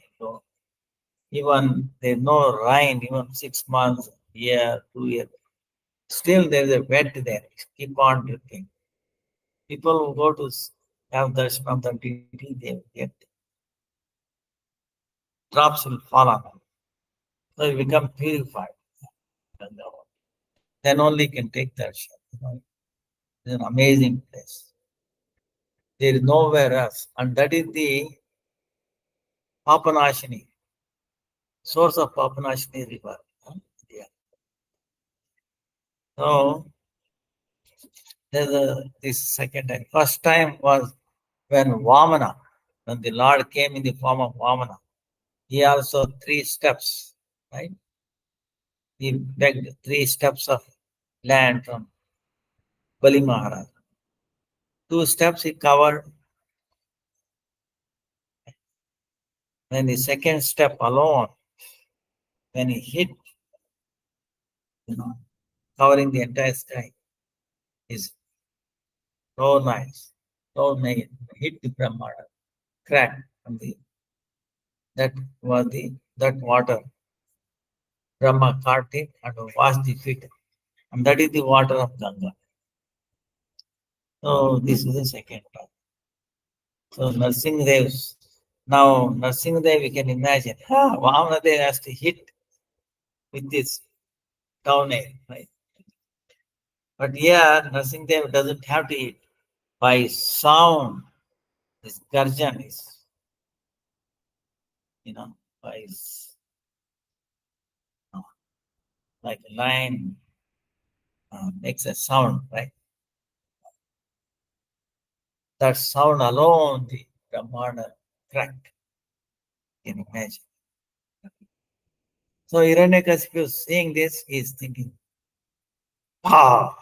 even there's no rain, even 6 months, year, 2 years, still there's a wet there. Keep on dripping. People who go to have darshan of the deity, they will get drops will fall on them. So you become purified. Then only you can take darshan. It's an amazing place. There is nowhere else. And that is the Papanashini, source of Papanashini river. Yeah. So there's this second time. First time was when Vamana, when the Lord came in the form of Vamana. He also 3 steps, right? He begged 3 steps of land from Bali Maharaj. 2 steps he covered. Then the second step alone, when he hit, covering the entire sky, is so nice, so nice. Hit the Brahmana, cracked from that water. Brahma caught it and washed the feet. And that is the water of Ganga. So this is the second part. So Narsingadev, now Narsingadev we can imagine, Vamanadev has to hit with this down air, right? But here Narsingadev doesn't have to hit. By sound, this garjan is, by like a lion makes a sound, right? That sound alone, the Brahmana cracked. You can imagine. So Hiranyakashipu seeing this, he is thinking, wow,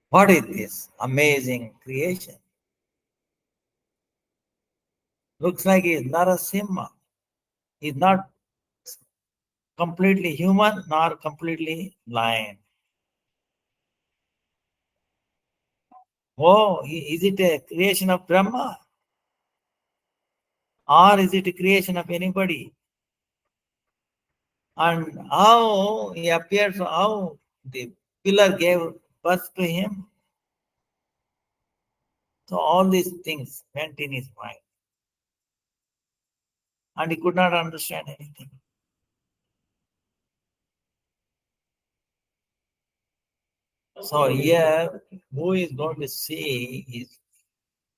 what is this amazing creation? Looks like he is Narasimha. He is not completely human nor completely lion. Oh, is it a creation of Brahma? Or is it a creation of anybody? And how he appeared, how the pillar gave birth to him. So all these things went in his mind. And he could not understand anything. So here, who is going to see is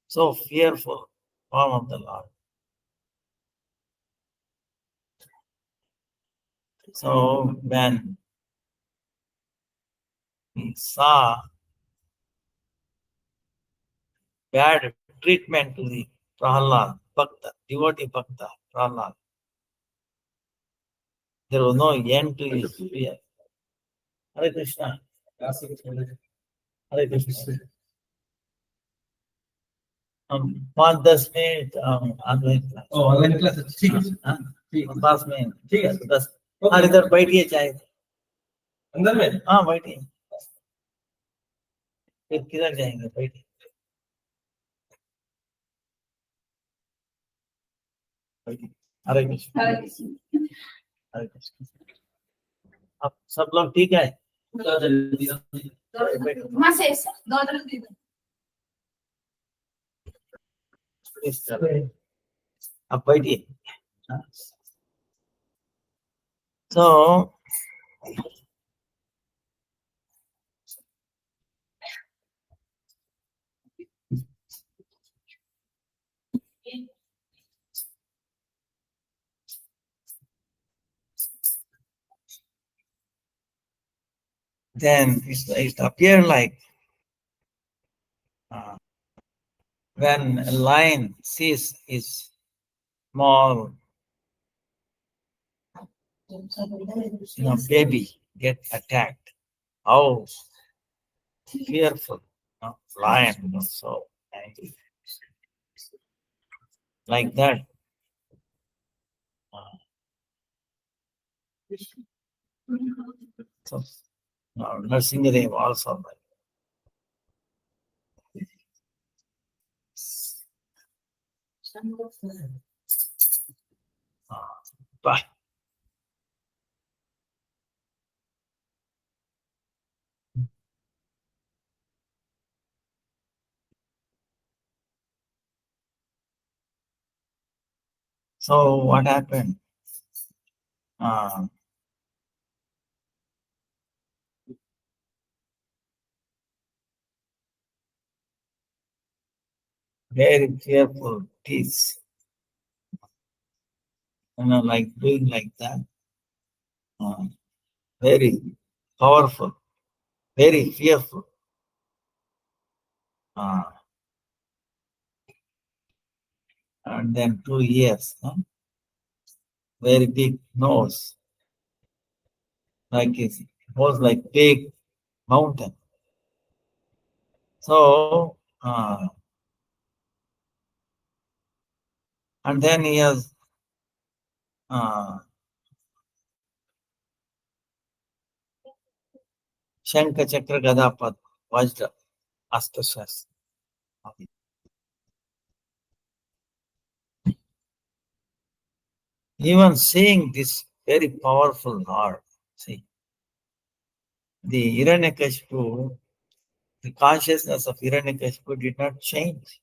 so fearful form of the Lord. So when he saw bad treatment to the Prahlad, Bhakta, devotee Bhakta, Prahlad, there was no end to his fear. Hare Krishna. Hare Krishna. 5-10 minute online class online class ठीक है हाँ ठीक है 5 minute ठीक है 10 हाँ इधर बैठिए चाहे अंदर में हाँ बैठिए फिर किधर जाएंगे बैठिए हरे कृष्ण हरे कृष्ण आप सब लोग ठीक है जल्दी Mas essa, da outra vida. अब बैठिए. So then it appeared like when a lion sees his small baby get attacked, how fearful lion so angry. Like that. So Narsingadev also. Bye. So what happened? Very fearful teeth, like doing like that. Very powerful, very fearful. And then 2 years, very big nose, like it was like big mountain. So, and then he has Shankha Chakra Gadapad Vajra Astasas. Even seeing this very powerful Lord, see, the Hiranyakashipu, the consciousness of Hiranyakashipu did not change.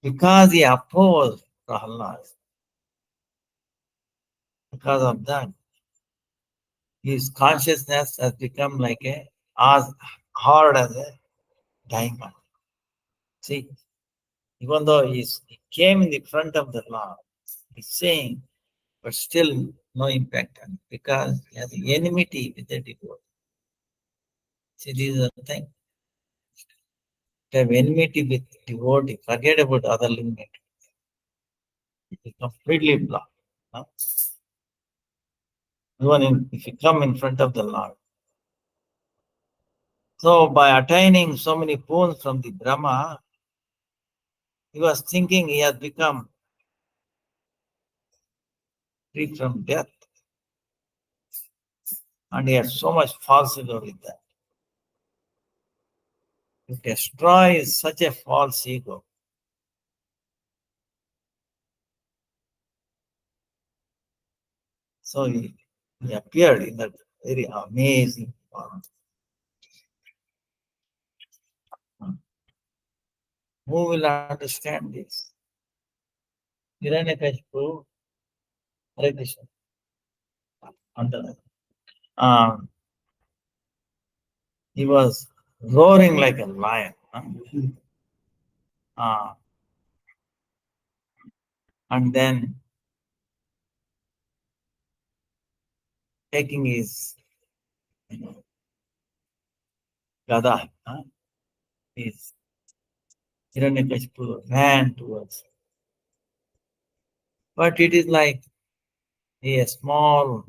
Because he opposed Prahlad. Because of that, his consciousness has become like as hard as a diamond. See, even though he came in the front of the Lord, he's saying, but still no impact on it because he has enmity with the devotee. See, this is the thing. To have enmity with devotee, forget about other limit. It's completely blocked. No? Even if you come in front of the Lord. So by attaining so many boons from the Brahma, he was thinking he has become free from death. And he had so much false ego with that. To destroy such a false ego. So he appeared in that very amazing form. Who will understand this? Hiranyakashipu, Hare Krishna. He was roaring like a lion. And then taking his gada, his Hiranyakashipu ran towards. But it is like a small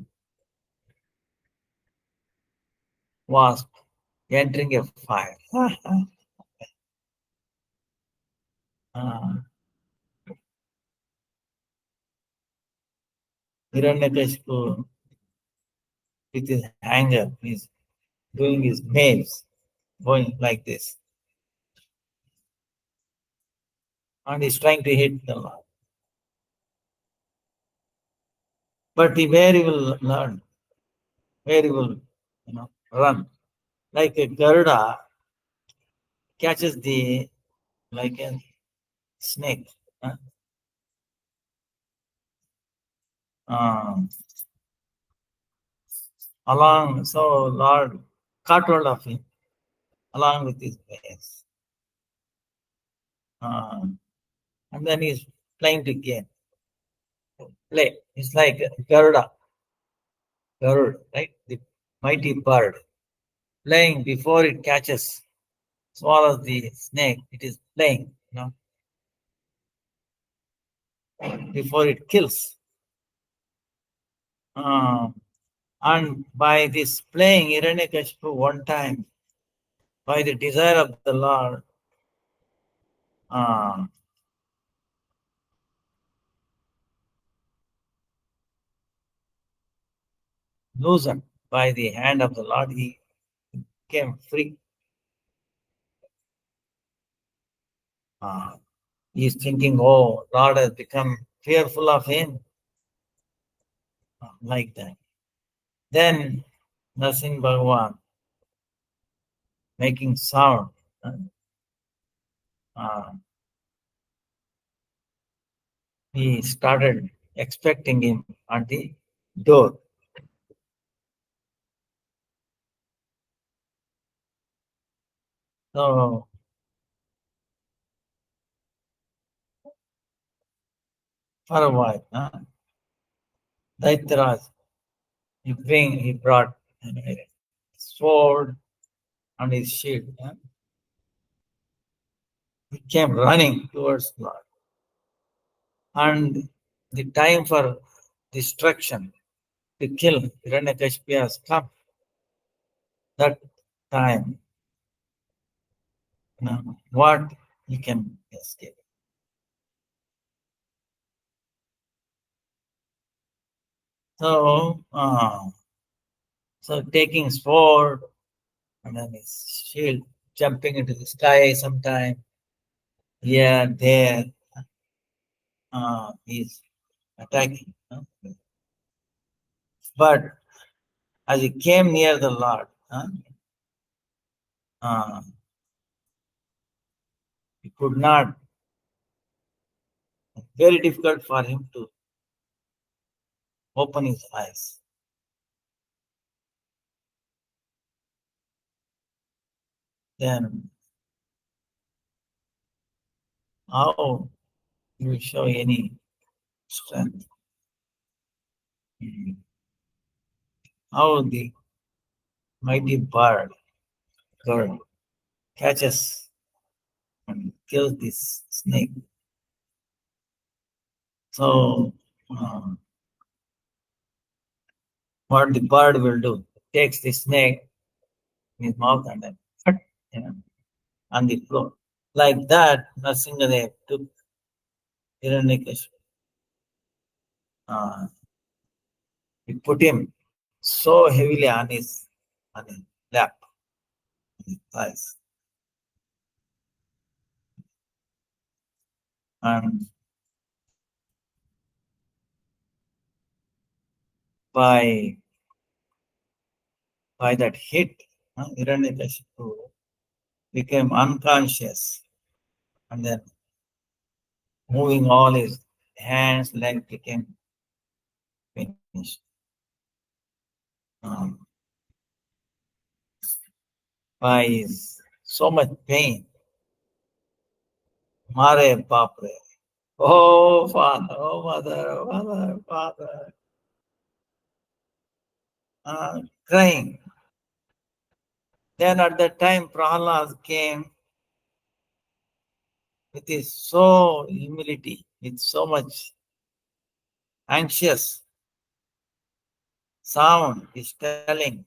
wasp entering a fire. Hiranyakashipu, with his anger, is doing his nails, going like this. And he's trying to hit the Lord. But where he will learn, where he will run. Like a Garuda, catches the, like a snake. Along, so Lord caught hold of him along with his wings. And then he's flying to game. Play. It's like Garuda. Garuda, right? The mighty bird. Playing before it catches, swallows the snake. It is playing, before it kills. And by this playing, Hiranyakashipu one time, by the desire of the Lord, loosened by the hand of the Lord, he became free. He is thinking, oh, Lord has become fearful of him. Like that. Then Narasimha Bhagavan making sound. He started expecting him at the door. So for a while, Daitaraj, he brought a sword and his shield. He came running towards Lord. And the time for destruction, to kill Hiranyakashipu has come. That time, what he can escape. So, taking sword and then his shield, jumping into the sky sometime, here, there, he's attacking. But as he came near the Lord, he could not, very difficult for him to open his eyes. Then, how you will show any strength? How the mighty bird catches and kills this snake. So, what the bird will do, takes the snake in his mouth and then on the floor. Like that, Narasimhadev took Hiranyakashipu. He put him so heavily on his lap, on his thighs. And by that hit, Hiranyakashipu became unconscious, and then moving all his hands, legs became finished. By his so much pain, Mare Bapre, oh father, oh mother, oh mother, father, crying. Then at that time, Prahalad came with his so humility, with so much anxious sound, is telling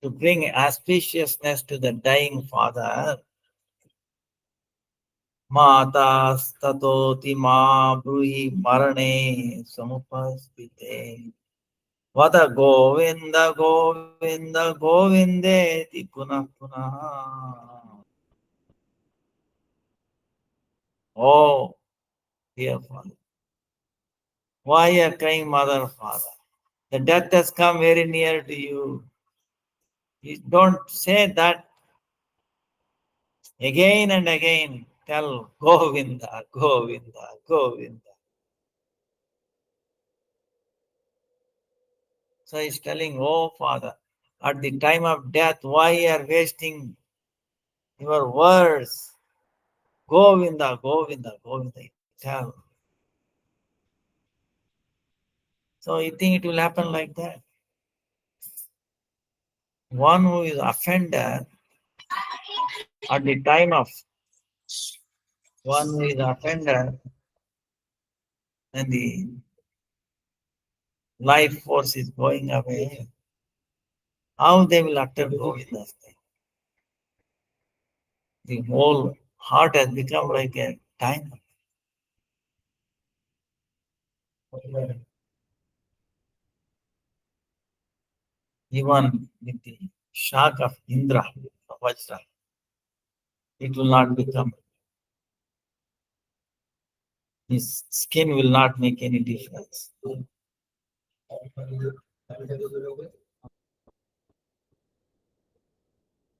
to bring auspiciousness to the dying father. Mata statoti ma bruhi marane samupaspite. Vada Govinda Govinda Govindeti punah punah. Oh, dear father. Why are you crying, mother, father? The death has come very near to you. You don't say that Again and again tell Govinda, Govinda, Govinda. So he's telling, oh Father, at the time of death, why you are wasting your words? Govinda, Govinda, Govinda. Tell. So you think it will happen like that? One who is offended at the time of one who is offended, and the life force is going away, how they will utter Govinda's name? The whole heart has become like a dynamo. Even with the shock of Indra, of Vajra, it will not become. His skin will not make any difference.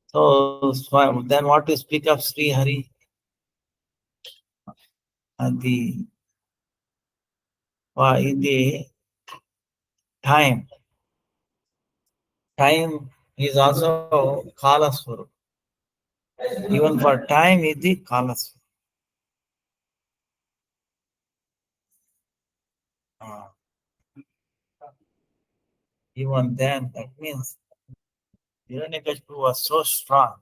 So then what to speak of Sri Hari? And in the time is also Kala Swarup. Even for time is the Kala Swarup. Even then, that means Hiranyakashipu was so strong.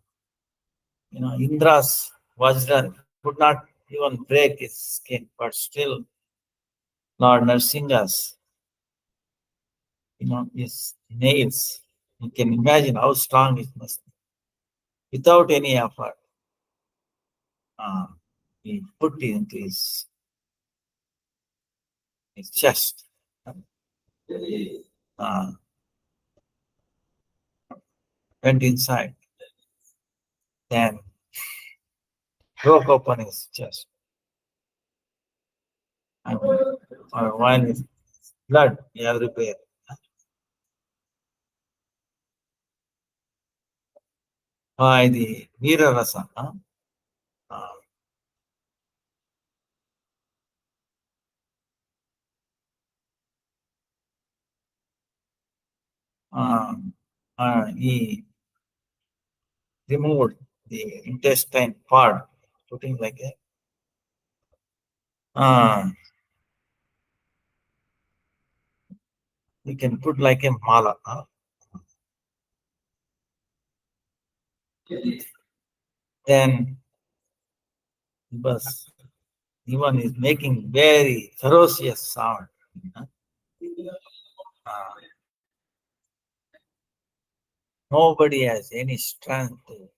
Indra's Vajra could not even break his skin, but still Lord Narsinga's, his nails, you can imagine how strong it must be. Without any effort, he put it into his chest. Went inside, then broke open his chest. And while his blood everywhere. By the Veera Rasa. He removed the intestine part, putting like you can put like a mala. Then bus, even is making very ferocious sound. Nobody has any strength to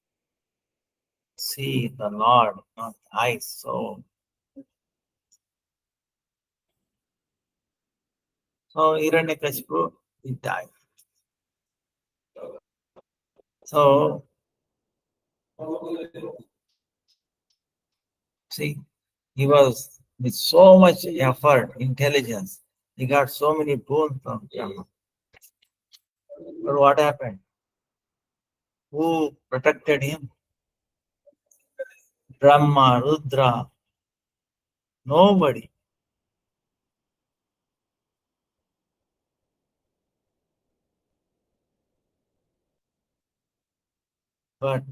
see the Lord, not eyes. So Hiranyakashipu, he died. So see, he was with so much effort, intelligence. He got so many boons from Brahma. But what happened? Who protected him? Brahma, Rudra, nobody. But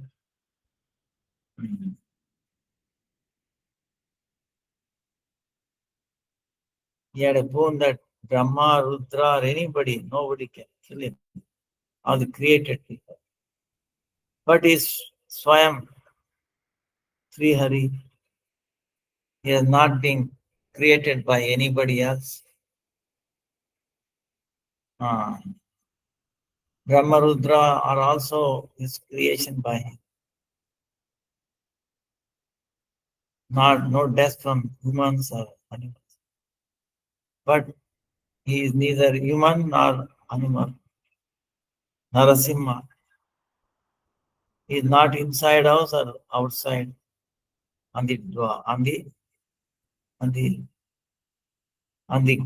he had a boon that Brahma, Rudra, or anybody, nobody can kill him. All the created people. But he's Swayam, Sri Hari. He has not been created by anybody else. Brahma, Rudra are also his creation by him. No death from humans or animals. But he is neither human nor animal. Narasimha. He is not inside house or outside on the door, on the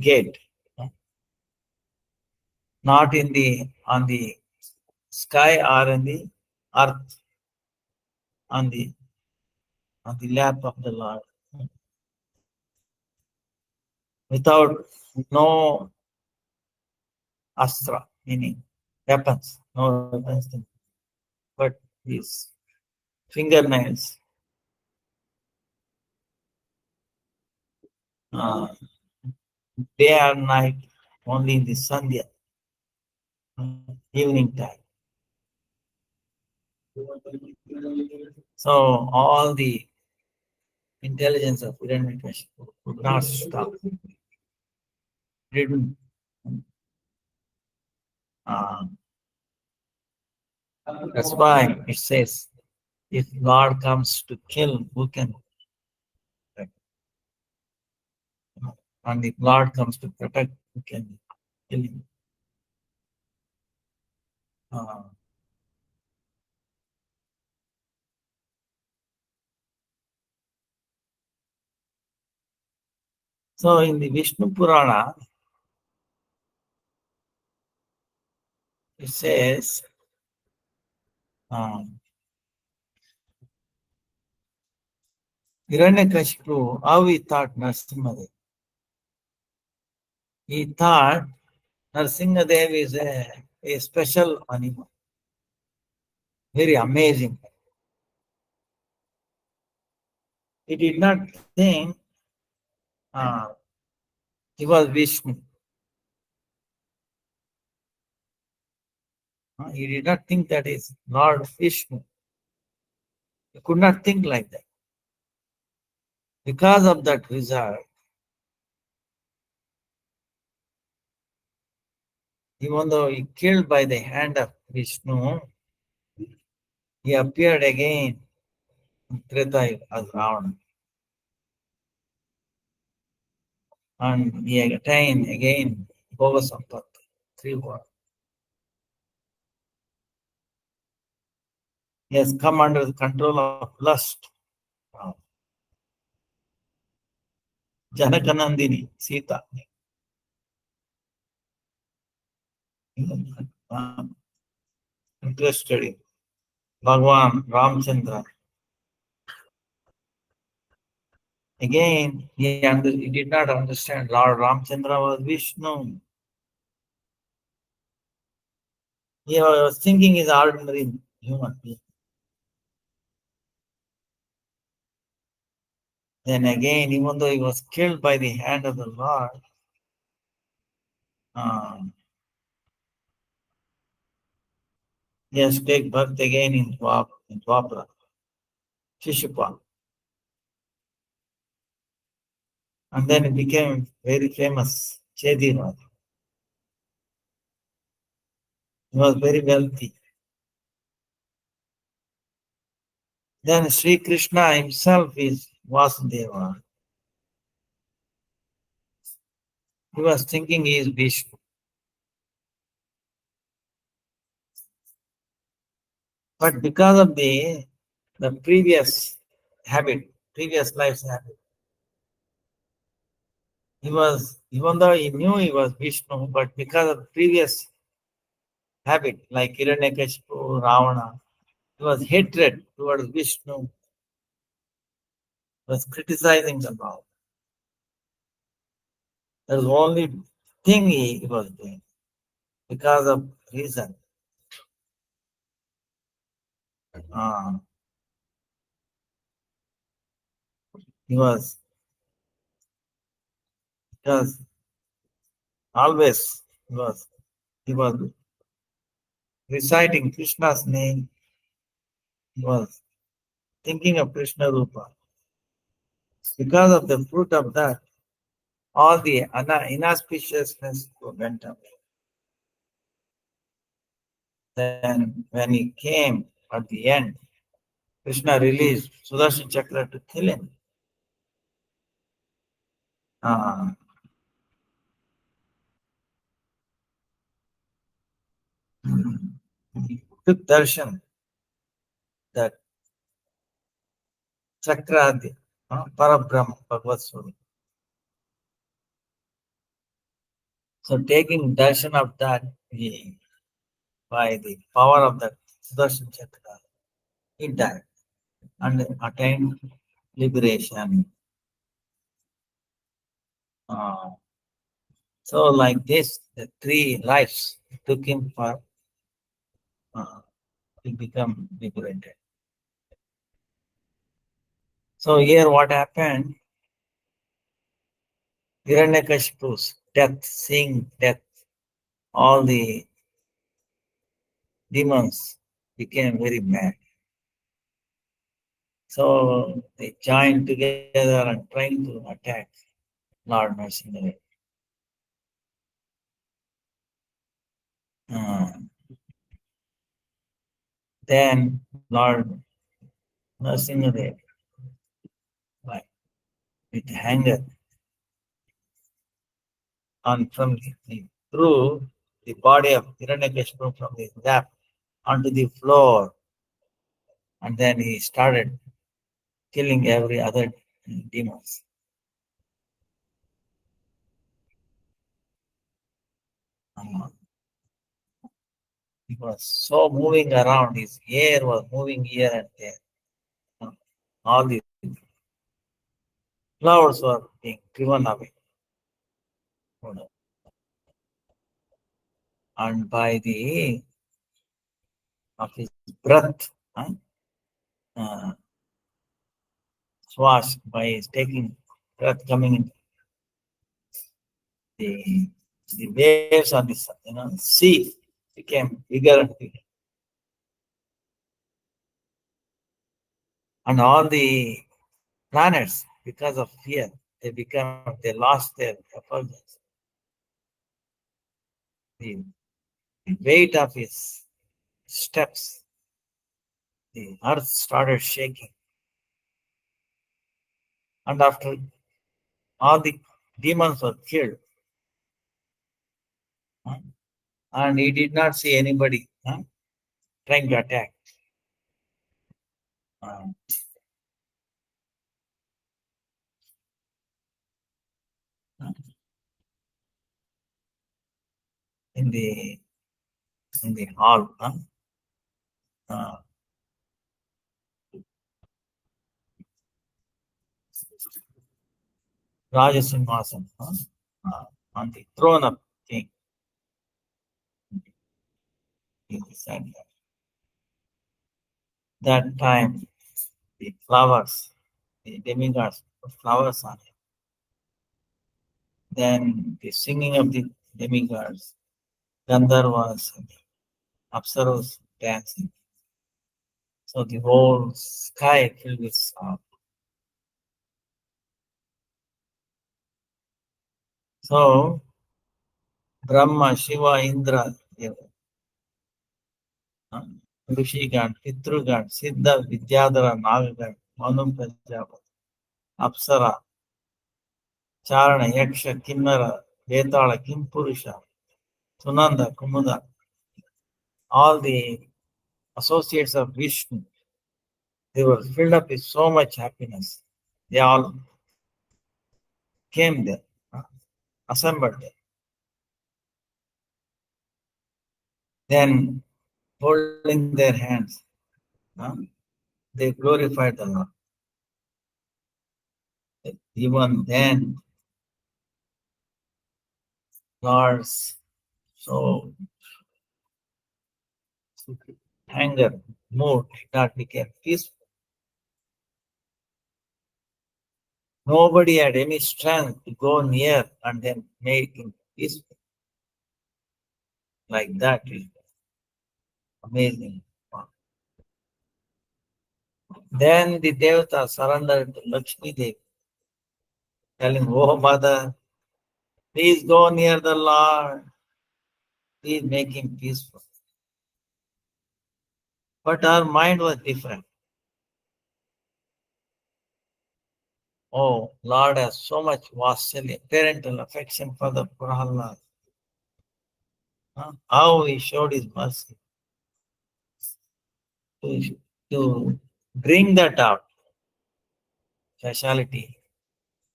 gate. Not on the sky or in the earth. On the on the lap of the Lord. Without no astra, meaning weapons, no weapons, but his fingernails. Day and night, only in the Sandhya, evening time. So all the intelligence of Hiranyakashipu could not stop. Didn't. That's why it says, if God comes to kill, who can? And if God comes to protect, who can kill him? So in the Vishnu Purana, it says, Hiranyakashipu, how he thought Narasimhadev. He thought Narasimhadev is a special animal, very amazing. He did not think he was Vishnu. He did not think that is Lord Vishnu. He could not think like that. Because of that result, even though he killed by the hand of Vishnu, he appeared again in Treta Yuga as Ravana. And he attained again Bhoga Sampatti, 3 worlds. He has come under the control of lust. Janakanandini, Sita. Interested in Bhagwan, Ramchandra. Again, he did not understand Lord Ramchandra was Vishnu. He was thinking he's ordinary human being. Then again, even though he was killed by the hand of the Lord, he has to take birth again in Dwapara, Shishupal. And then he became very famous, Chediraj. He was very wealthy. Then Sri Krishna himself is Vasudeva. He was thinking he is Vishnu. But because of the previous habit, previous life's habit, he was, even though he knew he was Vishnu, but because of the previous habit, like Hiranyakashipu, Ravana, he was hatred towards Vishnu, was criticizing the Lord. That was the only thing he was doing because of reason. He was because always he was reciting Krishna's name. He was thinking of Krishna Rupa. Because of the fruit of that, all the inauspiciousness went away. Then when he came at the end, Krishna released Sudarshan Chakra to kill him. He took darshan that Chakra, Parabrahma, Bhagavad Swarup. So taking darshan of that, by the power of that Sudarshan Chakra, he died and attained liberation. So like this, the 3 lives took him for to become liberated. So here what happened? Hiranyakashipu's death, seeing death, all the demons became very mad. So they joined together and trying to attack Lord Narasimha. Then Lord Narasimha, with anger, and from threw the body of Hiranyakashipu from his lap onto the floor, and then he started killing every other demons. He was so moving around, his hair was moving here and there. All the clouds were being driven away. And by the of his breath, swash, by his taking breath coming in, the waves on the sea became bigger and bigger. And all the planets, because of fear, they lost their effulgence. The weight of his steps, the earth started shaking. And after all the demons were killed, and he did not see anybody trying to attack. In the hall, Rajasimhasan, on the throne of king. He said that time the flowers, the demigods, put flowers on it. Then the singing of the demigods, Gandharvas, Apsaras dancing. So the whole sky filled with sound. So Brahma, Shiva, Indra, Rishigan, Pitrugan, Siddha, Vidyadhara, Nagagan, Manu Prajapati, Apsara, Charana, Yaksha, Kinnara, Vetala, Kimpurusha, Sunanda, Kumuda, all the associates of Vishnu, they were filled up with so much happiness. They all came there, assembled there. Then, holding their hands, they glorified the Lord. Even then, Lord's so anger, mood did not become peaceful. Nobody had any strength to go near and then make him peaceful. Like that is amazing. Then the Devata surrendered to Lakshmi Devi, telling, "Oh mother, please go near the Lord. Please make him peaceful." But her mind was different. Oh, Lord has so much vassalya, parental affection for the Prahlad. How he showed his mercy to bring that out, speciality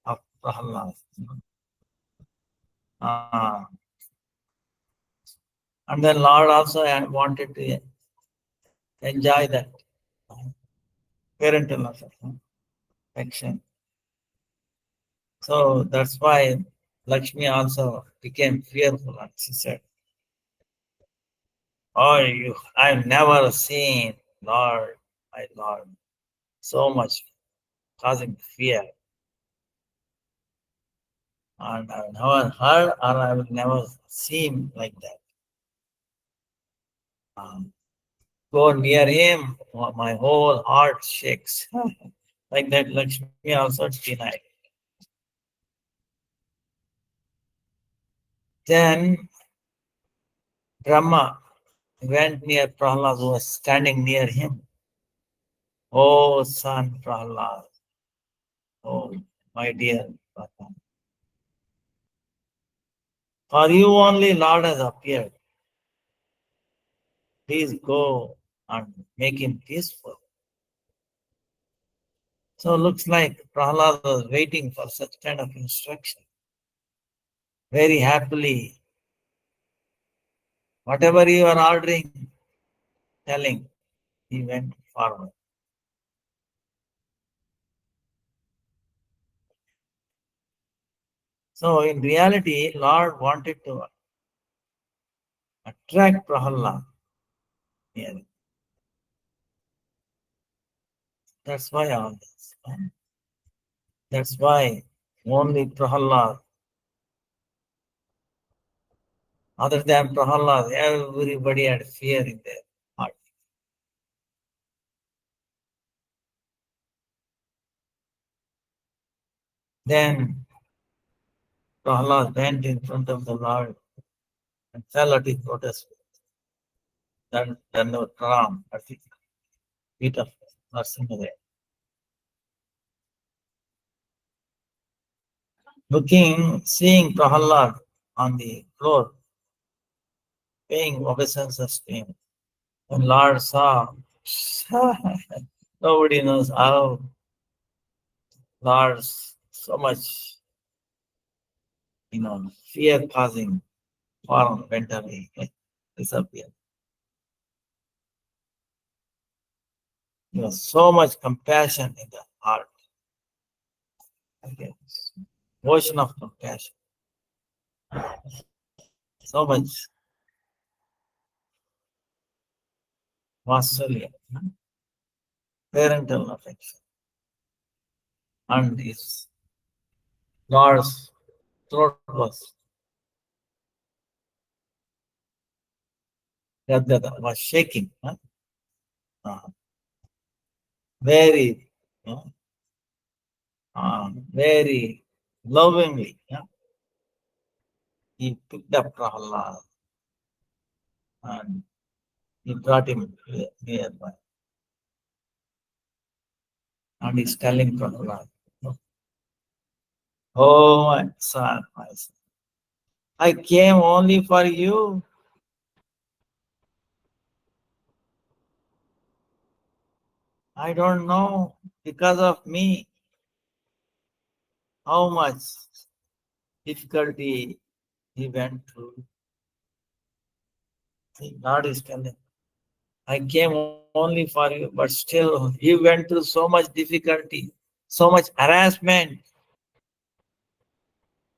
of Prahlad. And then Lord also wanted to enjoy that parental affection. action. So that's why Lakshmi also became fearful and she said, "Oh, I've never seen Lord, my Lord, so much causing fear. And I've never heard or I will never see him like that. Go near him, my whole heart shakes." Like that, Lakshmi also denied. Then Brahma went near Prahlad, who was standing near him. "Oh, son Prahlad, oh, my dear Prahlad, for you only Lord has appeared. Please go and make him peaceful." So looks like Prahlad was waiting for such kind of instruction. Very happily, whatever you are ordering, telling, he went forward. So in reality, Lord wanted to attract Prahlad here. That's why all this. That's why only Prahlad, other than Prahlad, everybody had fear in their heart. Then Prahlad went in front of the Lord and fell at his lotus feet. Then the Ram at the feet of Narasimha. Seeing Prahlad on the floor, paying obeisances to him, when Lord saw, nobody knows how Lord's so much, fear causing form went away, disappeared. There was so much compassion in the heart. Okay. Ocean of compassion. So much Vasalya, parental affection. And his Lord's throat was shaking. Very, very lovingly. He picked up Prahlad and he brought him nearby. And he's telling Prahlad, "Oh, my son, I came only for you. I don't know because of me how much difficulty he went through." See, God is telling, "I came only for you, but still you went through so much difficulty, so much harassment,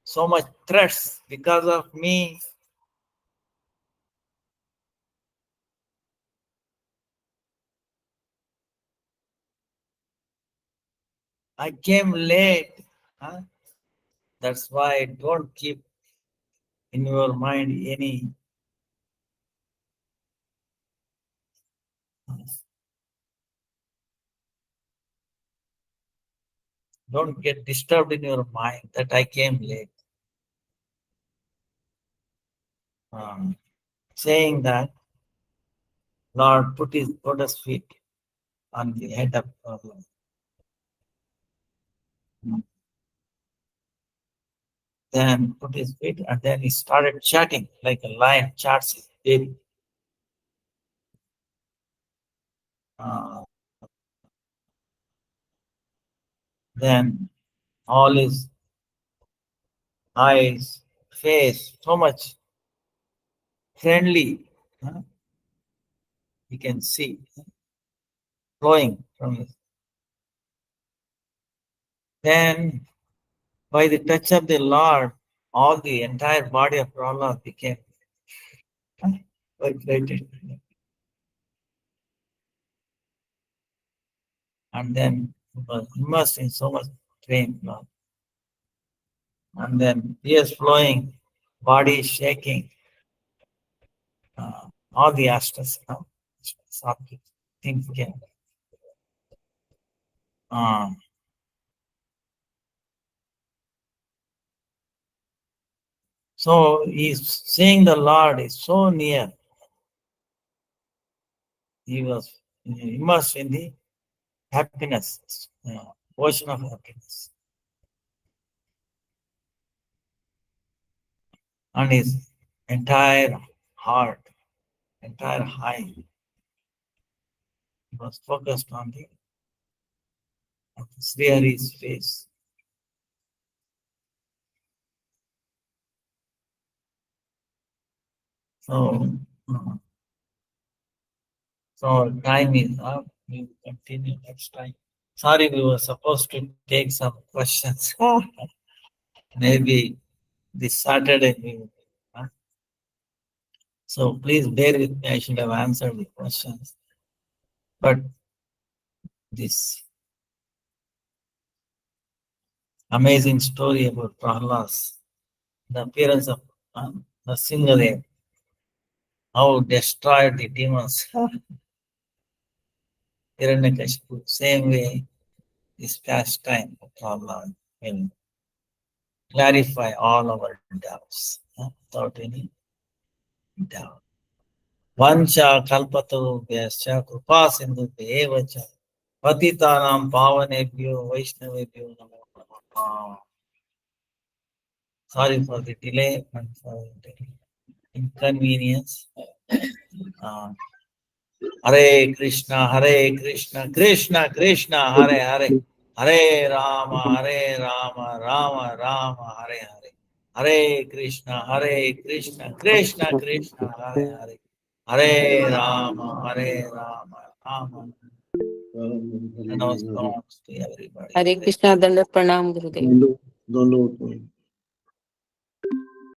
so much threats because of me. I came late." That's why don't keep in your mind any don't get disturbed in your mind that I came late. Saying that, Lord put his lotus feet on the head of Prahlad. Then put his feet and then he started chatting like a lion chats his baby. Then all his eyes, face, so much friendly. You can see flowing from his. Then, by the touch of the Lord, all the entire body of Prahlad became vibrated. And then he was immersed in so much pain. And then tears flowing, body shaking, all the astras, things came. So he's seeing the Lord is so near. He was immersed in the happiness, ocean of happiness. And his entire heart, entire eye was focused on the Sri Hari's face. So time is up. We will continue next time. Sorry, we were supposed to take some questions. Maybe this Saturday we will. So please bear with me. I should have answered the questions. But this amazing story about Prahlad, the appearance of Nrsimhadev, how destroyed the demons. Hiranyakashipu, same way, this pastime of Prahlad will clarify all our doubts without any doubt. Vancha kalpato vyascha krupa sindhu evacha patitanam pavanebhyo vaishnavebhyo namo namaha. Sorry for the delay and for the inconvenience. Hare Krishna, Krishna Krishna, Hare Hare, Hare Rama, Rama Rama, Hare Hare. Hare Krishna, Krishna Krishna, Hare Hare, Hare Rama, Rama. And also to everybody. Hare Krishna, Danda Pranam, Gurudev. Don't know.